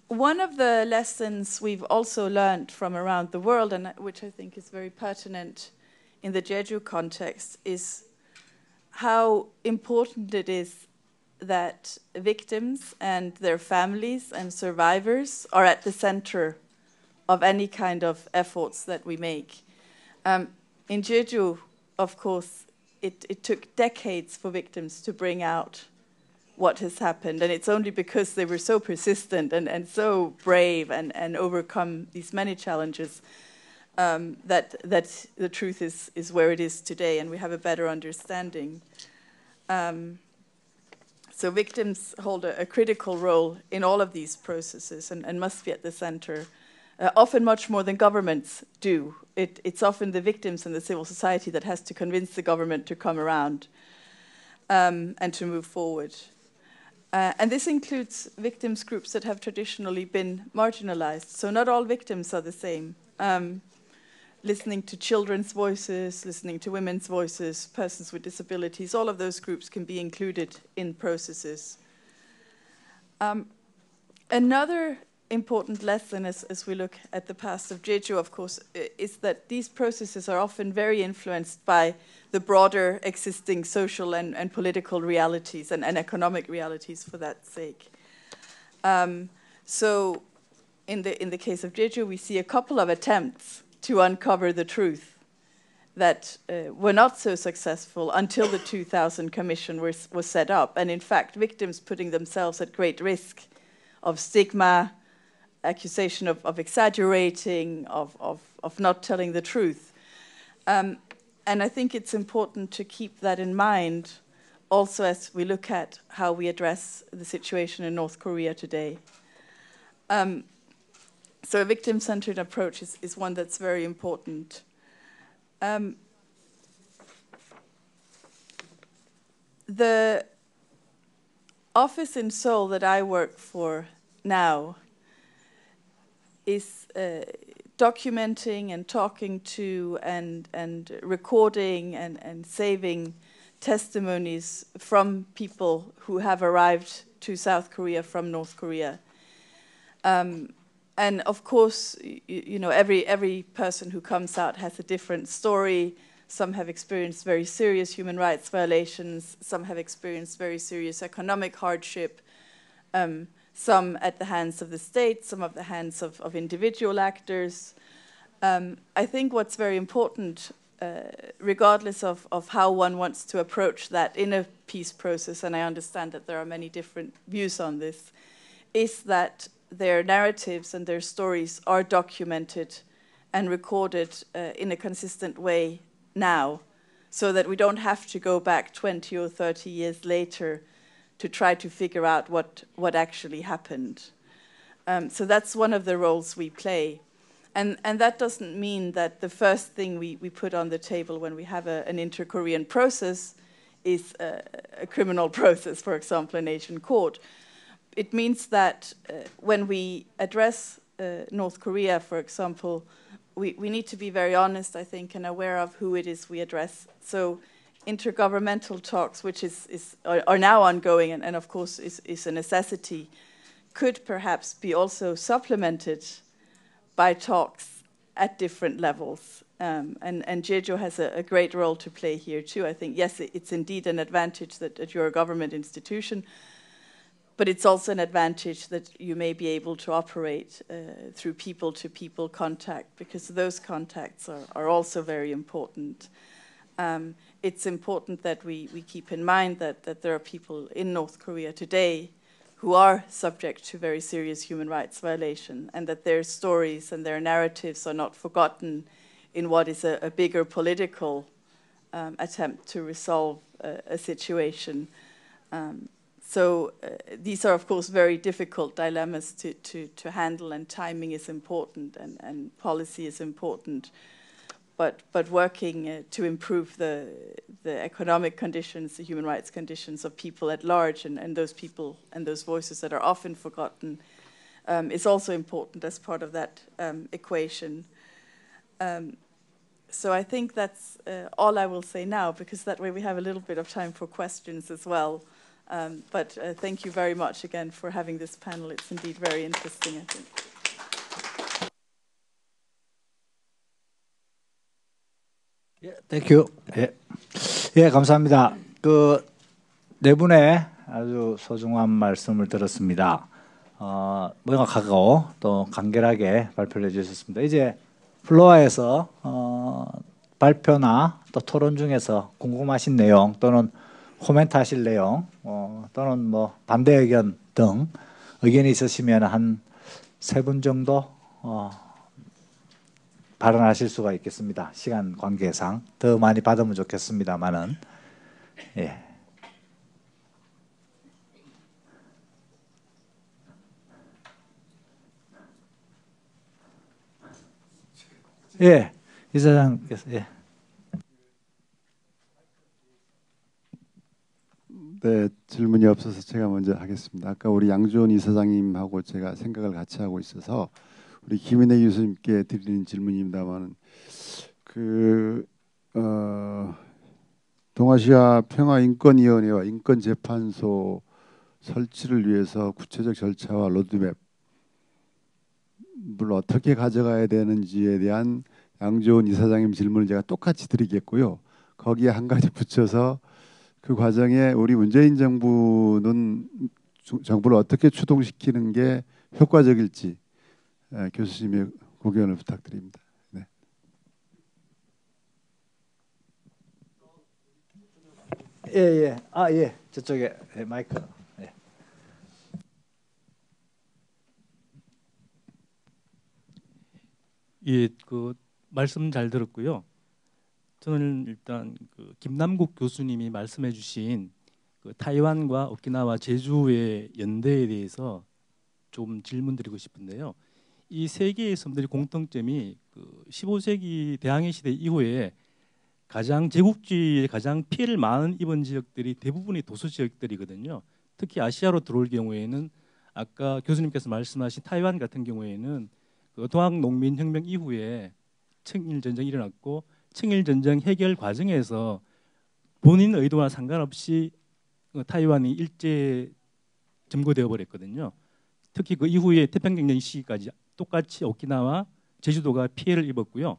One of the lessons we've also learned from around the world, and which I think is very pertinent in the Jeju context, is how important it is that victims and their families and survivors are at the center of any kind of efforts that we make. In Jeju, of course, it took decades for victims to bring out what has happened, and it's only because they were so persistent and so brave and overcome these many challenges that the truth is where it is today, and we have a better understanding. So victims hold a critical role in all of these processes and must be at the center, often much more than governments do. It's often the victims and the civil society that has to convince the government to come around and to move forward. And this includes victims groups that have traditionally been marginalized. So not all victims are the same. Listening to children's voices, listening to women's voices, persons with disabilities, all of those groups can be included in processes. Another important lesson as we look at the past of Jeju, of course, is that these processes are often very influenced by the broader existing social and political realities and economic realities for that sake. So in the case of Jeju, we see a couple of attempts to uncover the truth that were not so successful until the 2000 Commission was set up. And in fact, victims putting themselves at great risk of stigma, accusation of exaggerating, of not telling the truth. And I think it's important to keep that in mind also as we look at how we address the situation in North Korea today. So a victim-centered approach is one that's very important. The office in Seoul that I work for now is documenting and talking to and recording and saving testimonies from people who have arrived to South Korea from North Korea. And of course, you know, every person who comes out has a different story. Some have experienced very serious human rights violations. Some have experienced very serious economic hardship. Some at the hands of the state, some at the hands of individual actors. I think what's very important, regardless of how one wants to approach that in a peace process, and I understand that there are many different views on this, is that their narratives and their stories are documented and recorded in a consistent way now, so that we don't have to go back 20 or 30 years later to try to figure out what actually happened. So that's one of the roles we play. And that doesn't mean that the first thing we put on the table when we have an inter-Korean process is a criminal process, for example, in Asian court. It means that when we address North Korea, for example, we need to be very honest, I think, and aware of who it is we address. So intergovernmental talks, which are now ongoing and of course is a necessity, could perhaps be also supplemented by talks at different levels. And Jeju has a great role to play here too. I think, yes, it's indeed an advantage that you're a government institution, but it's also an advantage that you may be able to operate through people-to-people contact, because those contacts are also very important. It's important that we keep in mind that there are people in North Korea today who are subject to very serious human rights violation, and that their stories and their narratives are not forgotten in what is a bigger political attempt to resolve a situation. So these are, of course, very difficult dilemmas to handle, and timing is important, and policy is important. But working to improve the economic conditions, the human rights conditions of people at large, and those people and those voices that are often forgotten, is also important as part of that equation. So I think that's all I will say now, because that way we have a little bit of time for questions as well. But thank you very much again for having this panel. It's indeed very interesting, I think. Thank you. 예, 감사합니다. 네 분의 아주 소중한 말씀을 들었습니다. 명확하고 또 간결하게 발표를 해주셨습니다. 이제 플로어에서 발표나 또 토론 중에서 궁금하신 내용 또는 코멘트 하실 내용 또는 뭐 반대 의견 등 의견이 있으시면 한 3분 정도 발언하실 수가 있겠습니다. 시간 관계상 더 많이 받으면 좋겠습니다만은. 예. 예, 이사장께서. 예. 네, 질문이 없어서 제가 먼저 하겠습니다. 아까 우리 양주원 이사장님하고 제가 생각을 같이 하고 있어서 우리 김인혜 교수님께 드리는 질문입니다만, 동아시아 평화인권위원회와 인권재판소 설치를 위해서 구체적 절차와 로드맵을 어떻게 가져가야 되는지에 대한 양주원 이사장님 질문을 제가 똑같이 드리겠고요. 거기에 한 가지 붙여서 그 과정에 우리 문재인 정부는 정부를 어떻게 추동시키는 게 효과적일지 교수님의 고견을 부탁드립니다. 네. 예. 예. 저쪽에 마이크. 예. 예, 말씀 잘 들었고요. 저는 일단 김남국 교수님이 말씀해주신 타이완과 오키나와 제주의 연대에 대해서 좀 질문드리고 싶은데요. 이 세 개의 섬들의 공통점이 15세기 대항해 시대 이후에 가장 제국주의에 가장 피해를 많이 입은 지역들이 대부분이 도서 지역들이거든요. 특히 아시아로 들어올 경우에는 아까 교수님께서 말씀하신 타이완 같은 경우에는 동학농민혁명 이후에 청일전쟁이 일어났고 청일전쟁 해결 과정에서 본인 의도와 상관없이 타이완이 일제 점거되어 버렸거든요. 특히 그 이후에 태평양전 시기까지 똑같이 오키나와 제주도가 피해를 입었고요.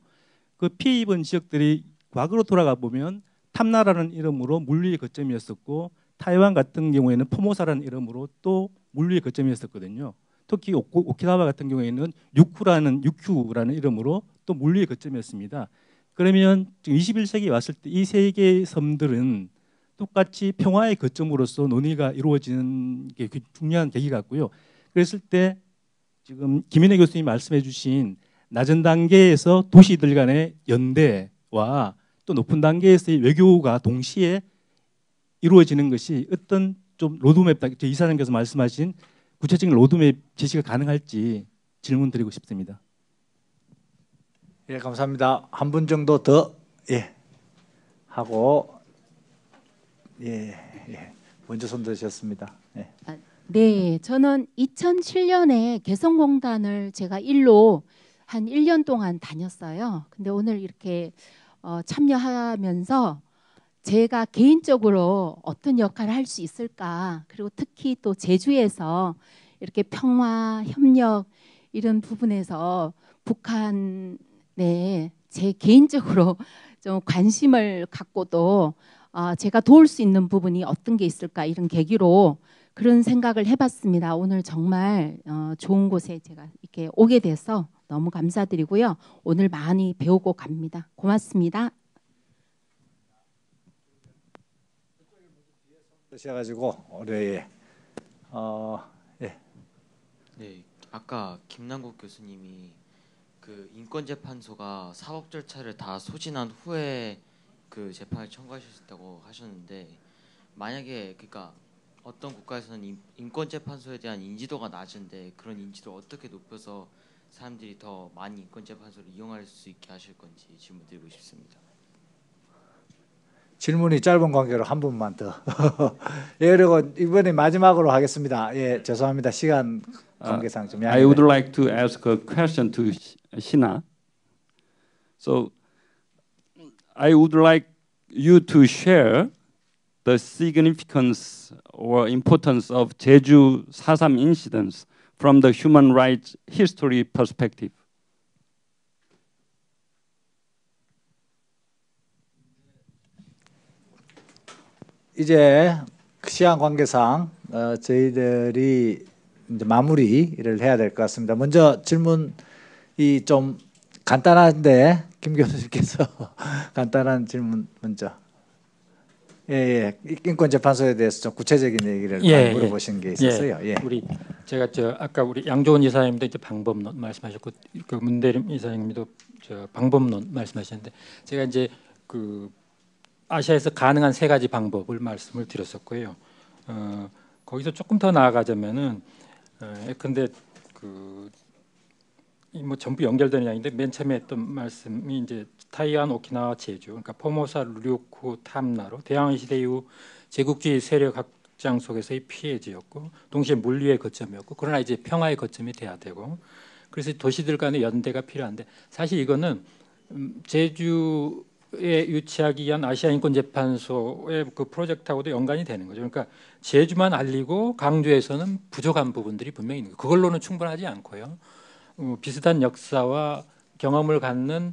그 피해 입은 지역들이 과거로 돌아가 보면 탐나라는 이름으로 물류의 거점이었었고, 타이완 같은 경우에는 포모사라는 이름으로 또 물류의 거점이었었거든요. 특히 오키나와 같은 경우에는 유큐라는 이름으로 또 물류의 거점이었습니다. 그러면 21세기에 왔을 때 이 세 개의 섬들은 똑같이 평화의 거점으로서 논의가 이루어지는 게 중요한 계기 같고요. 그랬을 때 지금 김인혜 교수님이 말씀해 주신 낮은 단계에서 도시들 간의 연대와 또 높은 단계에서의 외교가 동시에 이루어지는 것이 어떤 좀 로드맵, 이사장께서 말씀하신 구체적인 로드맵 제시가 가능할지 질문 드리고 싶습니다. 예, 감사합니다. 한 분 정도 더 하고 먼저 손 드셨습니다. 예. 네, 저는 2007년에 개성공단을 제가 일로 한 1년 동안 다녔어요. 근데 오늘 이렇게 참여하면서 제가 개인적으로 어떤 역할을 할 수 있을까, 그리고 특히 또 제주에서 이렇게 평화, 협력 이런 부분에서 북한에 제 개인적으로 좀 관심을 갖고도 제가 도울 수 있는 부분이 어떤 게 있을까, 이런 계기로 그런 생각을 해봤습니다. 오늘 정말 좋은 곳에 제가 이렇게 오게 돼서 너무 감사드리고요. 오늘 많이 배우고 갑니다. 고맙습니다. 드셔가지고 우리 네, 아까 김남국 교수님이 그 인권재판소가 사법 절차를 다 소진한 후에 그 재판을 청구하셨다고 하셨는데, 만약에 그러니까 어떤 국가에서는 인권재판소에 대한 인지도가 낮은데 그런 인지도를 어떻게 높여서 사람들이 더 많이 인권재판소를 이용할 수 있게 하실 건지 질문드리고 싶습니다. 질문이 짧은 관계로 한 분만 더. 예, 그리고 이번에 마지막으로 하겠습니다. 예, 죄송합니다. 시간 관계상 좀 I would like to ask a question to Shina. So I would like you to share the significance or importance of Jeju 4.3 incidents from the human rights history perspective. 이제 시간 관계상 저희들이 이제 마무리를 해야 될 것 같습니다. 먼저 질문이 좀 간단한데 김 교수님께서 간단한 질문 먼저. 인권재판소에 대해서 좀 구체적인 얘기를 많이 물어보신 게 있었어요. 우리 제가 아까 우리 양조원 이사님도 이제 방법론 말씀하셨고, 그 문대림 이사님도 방법론 말씀하셨는데, 제가 이제 그 아시아에서 가능한 3가지 방법을 말씀을 드렸었고요. 거기서 조금 더 나아가자면은, 근데 뭐 전부 연결되는 이야기인데, 맨 처음에 했던 말씀이 이제 타이완, 오키나와, 제주, 그러니까 포모사, 류쿠, 탐나로 대항해 시대 이후 제국주의 세력 확장 속에서의 피해지였고, 동시에 물리의 거점이었고, 그러나 이제 평화의 거점이 돼야 되고, 그래서 도시들 간의 연대가 필요한데, 사실 이거는 제주에 유치하기 위한 아시아 인권재판소의 그 프로젝트하고도 연관이 되는 거죠. 그러니까 제주만 알리고 강조해서는 부족한 부분들이 분명히 있는 거예요. 그걸로는 충분하지 않고요. 비슷한 역사와 경험을 갖는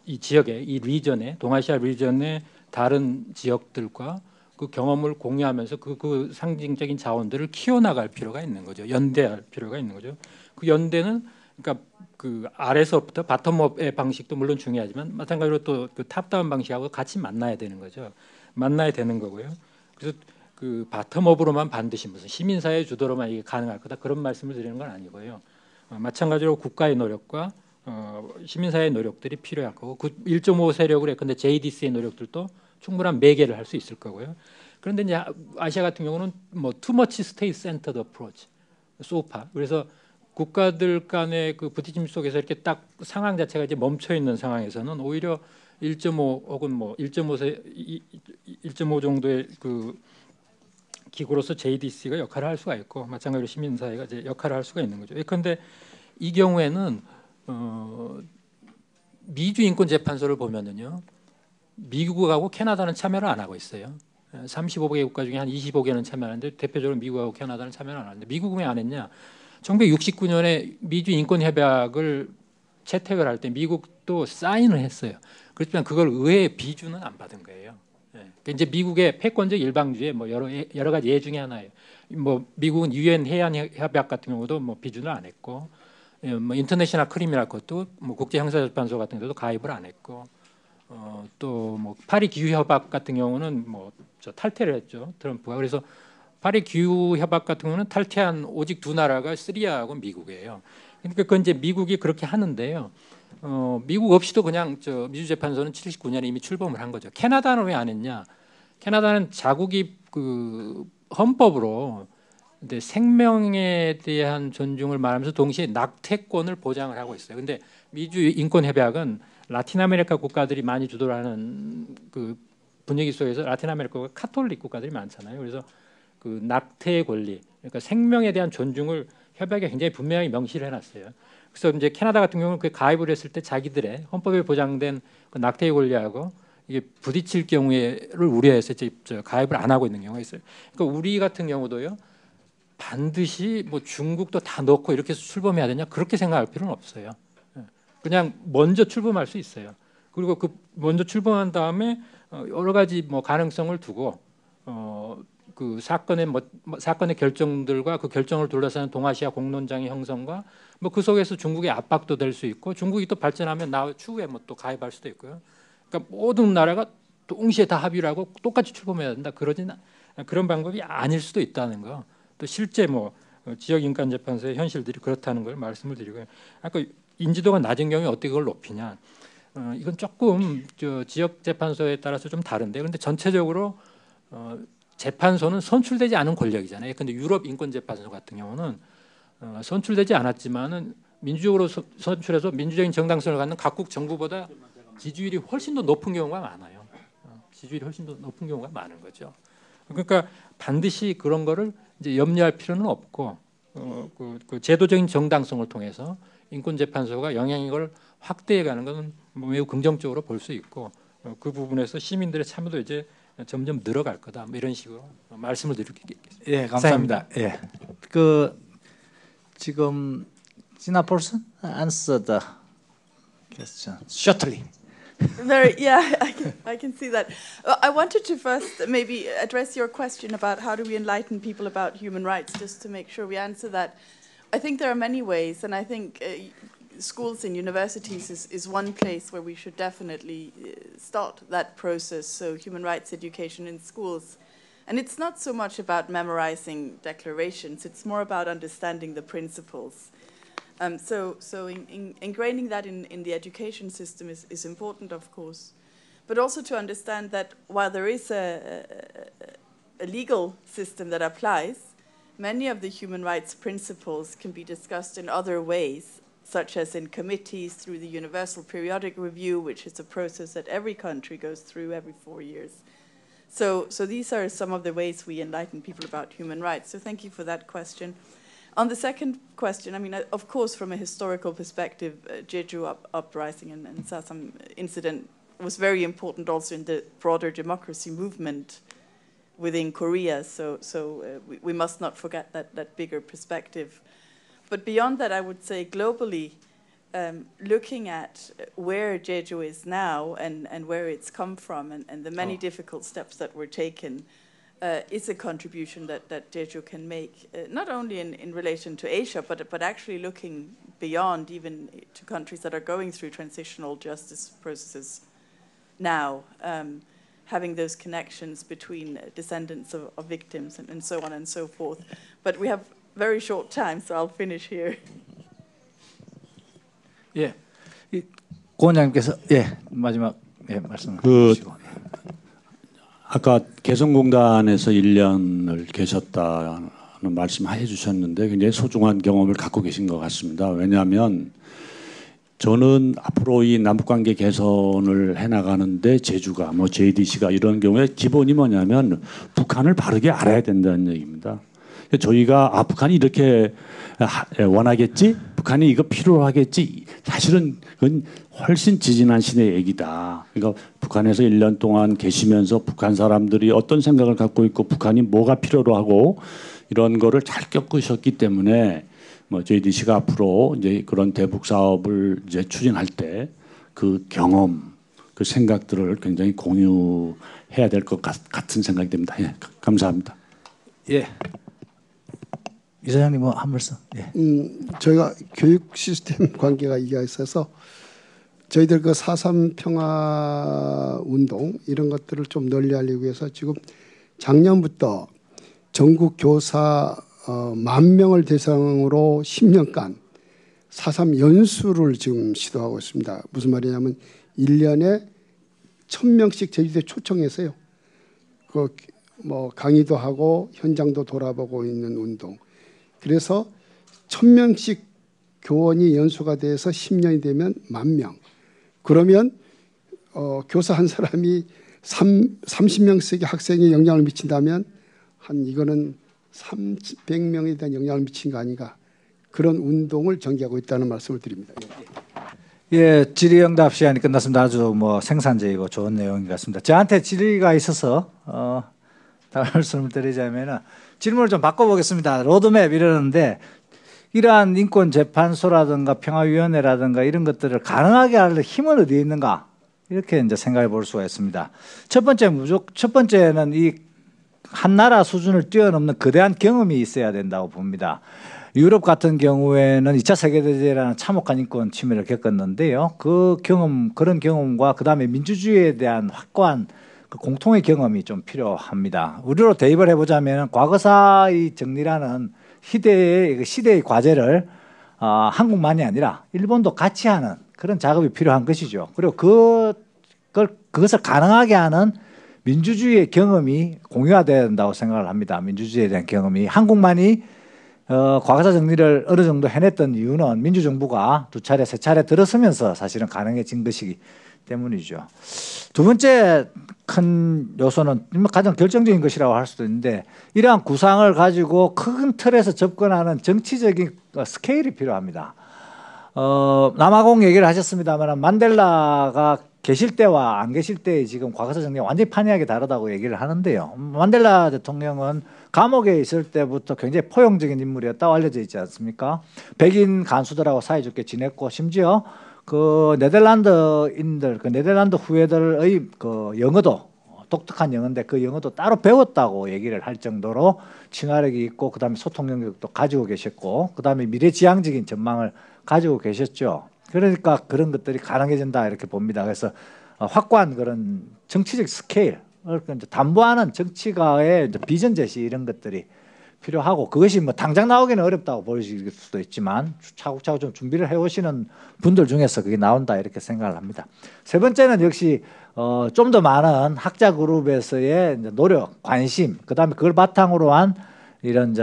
이 지역의, 이 리전의, 동아시아 리전의 다른 지역들과 그 경험을 공유하면서 그 상징적인 자원들을 키워나갈 필요가 있는 거죠. 연대할 필요가 있는 거죠. 그 연대는 그러니까 그 아래서부터 바텀업의 방식도 물론 중요하지만, 마찬가지로 또 그 탑다운 방식하고 같이 만나야 되는 거죠. 만나야 되는 거고요. 그래서 그 바텀업으로만 반드시 무슨 시민사회 주도로만 이게 가능할 거다, 그런 말씀을 드리는 건 아니고요. 마찬가지로 국가의 노력과 시민사회의 노력들이 필요할 거고, 그 1.5 세력을 예컨대 JDC의 노력들도 충분한 매개를 할 수 있을 거고요. 그런데 이제 아시아 같은 경우는 뭐 too much state centered approach, 소파. 그래서 국가들 간의 그 부딪힘 속에서 이렇게 딱 상황 자체가 이제 멈춰 있는 상황에서는 오히려 1.5 혹은 뭐 1.5 정도의 그 기구로서 JDC가 역할을 할 수가 있고, 마찬가지로 시민사회가 이제 역할을 할 수가 있는 거죠. 예컨대 이 경우에는 미주 인권재판소를 보면은요, 미국하고 캐나다는 참여를 안 하고 있어요. 35개 국가 중에 한 25개는 참여하는데, 대표적으로 미국하고 캐나다는 참여를 안 하는데, 미국은 왜 안 했냐? 1969년에 미주 인권협약을 채택을 할 때 미국도 사인을 했어요. 그렇지만 그걸 의회의 비준은 안 받은 거예요. 그러니까 이제 미국의 패권적 일방주의 뭐 여러 가지 예 중에 하나예요. 뭐 미국은 유엔 해안 협약 같은 경우도 뭐 비준을 안 했고, 뭐 인터내셔널 크리미널 것도 뭐 국제 형사재판소 같은 데도 가입을 안 했고, 또 뭐 파리 기후 협약 같은 경우는 뭐 탈퇴를 했죠, 트럼프가. 그래서 파리 기후 협약 같은 경우는 탈퇴한 오직 2 나라가 시리아하고 미국이에요. 그러니까 그건 이제 미국이 그렇게 하는데요. 미국 없이도 그냥 민주재판소는 79년에 이미 출범을 한 거죠. 캐나다는 왜 안 했냐? 캐나다는 자국이 그 헌법으로 근데 생명에 대한 존중을 말하면서 동시에 낙태권을 보장을 하고 있어요. 근데 미주 인권 협약은 라틴 아메리카 국가들이 많이 주도를 하는 그 분위기 속에서 라틴 아메리카가 카톨릭 국가들이 많잖아요. 그래서 그 낙태의 권리, 그러니까 생명에 대한 존중을 협약에 굉장히 분명히 명시를 해놨어요. 그래서 이제 캐나다 같은 경우는 그 가입을 했을 때 자기들의 헌법에 보장된 그 낙태의 권리하고 이게 부딪힐 경우에를 우려해서 가입을 안 하고 있는 경우가 있어요. 그러니까 우리 같은 경우도요. 반드시 뭐 중국도 다 넣고 이렇게 해서 출범해야 되냐 그렇게 생각할 필요는 없어요. 그냥 먼저 출범할 수 있어요. 그리고 그 먼저 출범한 다음에 여러 가지 뭐 가능성을 두고 그 사건의 결정들과 그 결정을 둘러싸는 동아시아 공론장의 형성과 뭐 그 속에서 중국의 압박도 될 수 있고 중국이 또 발전하면 추후에 뭐 또 가입할 수도 있고요. 그러니까 모든 나라가 동시에 다 합의를 하고 똑같이 출범해야 된다. 그런 방법이 아닐 수도 있다는 거. 또 실제 뭐 지역 인권 재판소의 현실들이 그렇다는 걸 말씀을 드리고요. 아까 인지도가 낮은 경우에 어떻게 그걸 높이냐? 이건 조금 지역 재판소에 따라서 좀 다른데, 그런데 전체적으로 재판소는 선출되지 않은 권력이잖아요. 근데 유럽 인권 재판소 같은 경우는 선출되지 않았지만은 민주적으로 선출해서 민주적인 정당성을 갖는 각국 정부보다 지지율이 훨씬 더 높은 경우가 많아요. 지지율이 훨씬 더 높은 경우가 많은 거죠. 그러니까 반드시 그런 거를 이제 염려할 필요는 없고 그 제도적인 정당성을 통해서 인권재판소가 영향력을 확대해가는 것은 매우 긍정적으로 볼 수 있고 그 부분에서 시민들의 참여도 이제 점점 늘어갈 거다. 뭐 이런 식으로 말씀을 드리겠습니다. 예, 감사합니다. 예, 그 지금 Gina Paulson answer the question shortly. I can see that. I wanted to first maybe address your question about how do we enlighten people about human rights, just to make sure we answer that. I think there are many ways, and I think schools and universities is one place where we should definitely start that process, so human rights education in schools. And it's not so much about memorizing declarations, it's more about understanding the principles. So ingraining that in the education system is important, of course, but also to understand that while there is a legal system that applies, many of the human rights principles can be discussed in other ways, such as in committees through the Universal Periodic Review, which is a process that every country goes through every 4 years. So these are some of the ways we enlighten people about human rights. So thank you for that question. On the second question, I mean, of course, from a historical perspective, Jeju uprising and Sasam incident was very important also in the broader democracy movement within Korea. So we must not forget that bigger perspective. But beyond that, I would say globally, looking at where Jeju is now and where it's come from and the many difficult steps that were taken, is a contribution that Jeju can make, not only in relation to Asia, but actually looking beyond even to countries that are going through transitional justice processes now, having those connections between descendants of victims and so on and so forth. But we have very short time, so I'll finish here. 예, 고원장님께서 마지막 말씀 주시고. 아까 개성공단에서 1년을 계셨다는 말씀해 주셨는데 굉장히 소중한 경험을 갖고 계신 것 같습니다. 왜냐하면 저는 앞으로 이 남북관계 개선을 해나가는데 제주가 뭐 JDC가 이런 경우에 기본이 뭐냐면 북한을 바르게 알아야 된다는 얘기입니다. 저희가 북한이 이렇게 원하겠지? 북한이 이거 필요로 하겠지? 사실은 그건 훨씬 지지난 신의 얘기다. 그러니까 북한에서 1년 동안 계시면서 북한 사람들이 어떤 생각을 갖고 있고 북한이 뭐가 필요로 하고 이런 거를 잘 겪으셨기 때문에 뭐 JDC가 앞으로 이제 그런 대북 사업을 이제 추진할 때 그 경험, 그 생각들을 굉장히 공유해야 될 것 같은 생각이 듭니다. 예, 감사합니다. 예. 이사장님 뭐 한 말씀. 예. 저희가 교육 시스템 관계가 있어서 저희들 그 4.3 평화 운동 이런 것들을 좀 널리 알리기 위해서 지금 작년부터 전국 교사 10,000명을 대상으로 10년간 4.3 연수를 지금 시도하고 있습니다. 무슨 말이냐면 1년에 1,000명씩 제주도에 초청해서요. 뭐 강의도 하고 현장도 돌아보고 있는 운동. 그래서 1,000명씩 교원이 연수가 돼서 10년이 되면 10,000명. 그러면 교사 한 사람이 30명씩의 학생에 영향을 미친다면 이거는 300명에 대한 영향을 미친 거 아닌가. 그런 운동을 전개하고 있다는 말씀을 드립니다. 예, 질의응답 시간이 끝났습니다. 아주 생산적이고 좋은 내용인 것 같습니다. 저한테 질의가 있어서 말씀을 드리자면은 질문을 좀 바꿔보겠습니다. 로드맵 이러는데 이러한 인권재판소라든가 평화위원회라든가 이런 것들을 가능하게 할 힘은 어디에 있는가 이렇게 이제 생각해 볼 수가 있습니다. 첫 번째는 이 한 나라 수준을 뛰어넘는 거대한 경험이 있어야 된다고 봅니다. 유럽 같은 경우에는 2차 세계대전이라는 참혹한 인권 침해를 겪었는데요. 그런 경험과 그다음에 민주주의에 대한 확고한 공통의 경험이 좀 필요합니다. 우리로 대입을 해보자면 과거사의 정리라는 시대의 과제를 한국만이 아니라 일본도 같이 하는 그런 작업이 필요한 것이죠. 그리고 그것을 가능하게 하는 민주주의의 경험이 공유화돼야 된다고 생각을 합니다. 민주주의에 대한 경험이. 한국만이 과거사 정리를 어느 정도 해냈던 이유는 민주정부가 2차례, 3차례 들어서면서 사실은 가능해진 것이기 때문이죠. 두 번째 큰 요소는 가장 결정적인 것이라고 할 수도 있는데 이러한 구상을 가지고 큰 틀에서 접근하는 정치적인 스케일이 필요합니다. 남아공 얘기를 하셨습니다만 만델라가 계실 때와 안 계실 때의 지금 과거사 정리가 완전히 판이하게 다르다고 얘기를 하는데요. 만델라 대통령은 감옥에 있을 때부터 굉장히 포용적인 인물이었다고 알려져 있지 않습니까? 백인 간수들하고 사이좋게 지냈고 심지어 네덜란드인들, 네덜란드 후예들의 영어도 독특한 영어인데 그 영어도 따로 배웠다고 얘기를 할 정도로 친화력이 있고 그다음에 소통 능력도 가지고 계셨고 그다음에 미래지향적인 전망을 가지고 계셨죠. 그러니까 그런 것들이 가능해진다 이렇게 봅니다. 그래서 확고한 그런 정치적 스케일, 담보하는 정치가의 비전 제시 이런 것들이 필요하고 그것이 당장 나오기는 어렵다고 보일 수도 있지만 차곡차곡 좀 준비를 해오시는 분들 중에서 그게 나온다 이렇게 생각을 합니다. 세 번째는 역시 좀 더 많은 학자 그룹에서의 노력, 관심, 그다음에 그걸 바탕으로 한 이런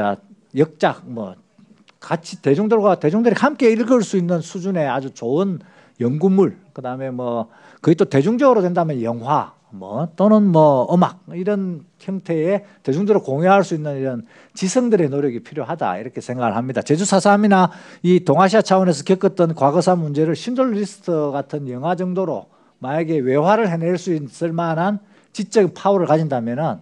역작 같이 대중들이 함께 읽을 수 있는 수준의 아주 좋은 연구물, 그다음에 그게 또 대중적으로 된다면 영화, 또는 음악 이런 형태의 대중들을 공유할 수 있는 이런 지성들의 노력이 필요하다 이렇게 생각을 합니다. 제주 4.3이나 이 동아시아 차원에서 겪었던 과거사 문제를 신들리스트 같은 영화 정도로 만약에 외화를 해낼 수 있을 만한 지적 파워를 가진다면은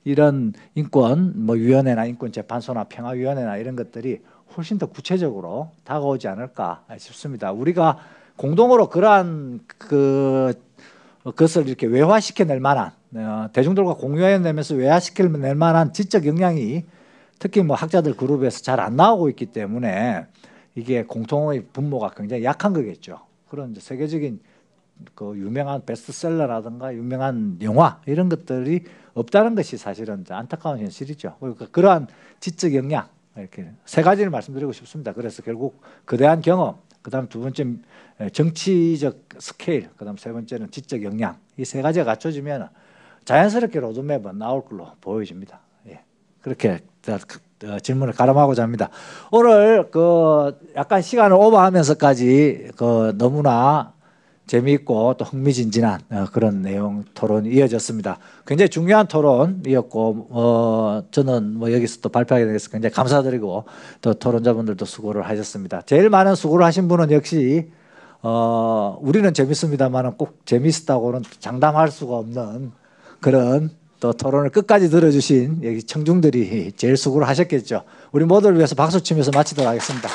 이런 인권 위원회나 인권재판소나 평화위원회나 이런 것들이 훨씬 더 구체적으로 다가오지 않을까 싶습니다. 우리가 공동으로 그러한 그것을 이렇게 외화시켜낼 만한 대중들과 공유해내면서 외화시켜낼 만한 지적 역량이 특히 학자들 그룹에서 잘 안 나오고 있기 때문에 이게 공통의 분모가 굉장히 약한 거겠죠. 그런 세계적인 유명한 베스트셀러라든가 유명한 영화 이런 것들이 없다는 것이 사실은 안타까운 현실이죠. 그러니까 그러한 지적 역량 이렇게 세 가지를 말씀드리고 싶습니다. 그래서 결국 거대한 경험, 그다음 두 번째 정치적 스케일, 그다음 세 번째는 지적 역량 이 세 가지가 갖춰지면 자연스럽게 로드맵은 나올 걸로 보여집니다. 예. 그렇게 질문을 가름하고자 합니다. 오늘 약간 시간을 오버하면서까지 너무나 재미있고 또 흥미진진한 그런 내용 토론이 이어졌습니다. 굉장히 중요한 토론이었고 저는 여기서 또 발표하게 돼서 굉장히 감사드리고 또 토론자분들도 수고를 하셨습니다. 제일 많은 수고를 하신 분은 역시 우리는 재밌습니다만 꼭 재밌었다고는 장담할 수가 없는 그런 또 토론을 끝까지 들어주신 여기 청중들이 제일 수고를 하셨겠죠. 우리 모두를 위해서 박수 치면서 마치도록 하겠습니다.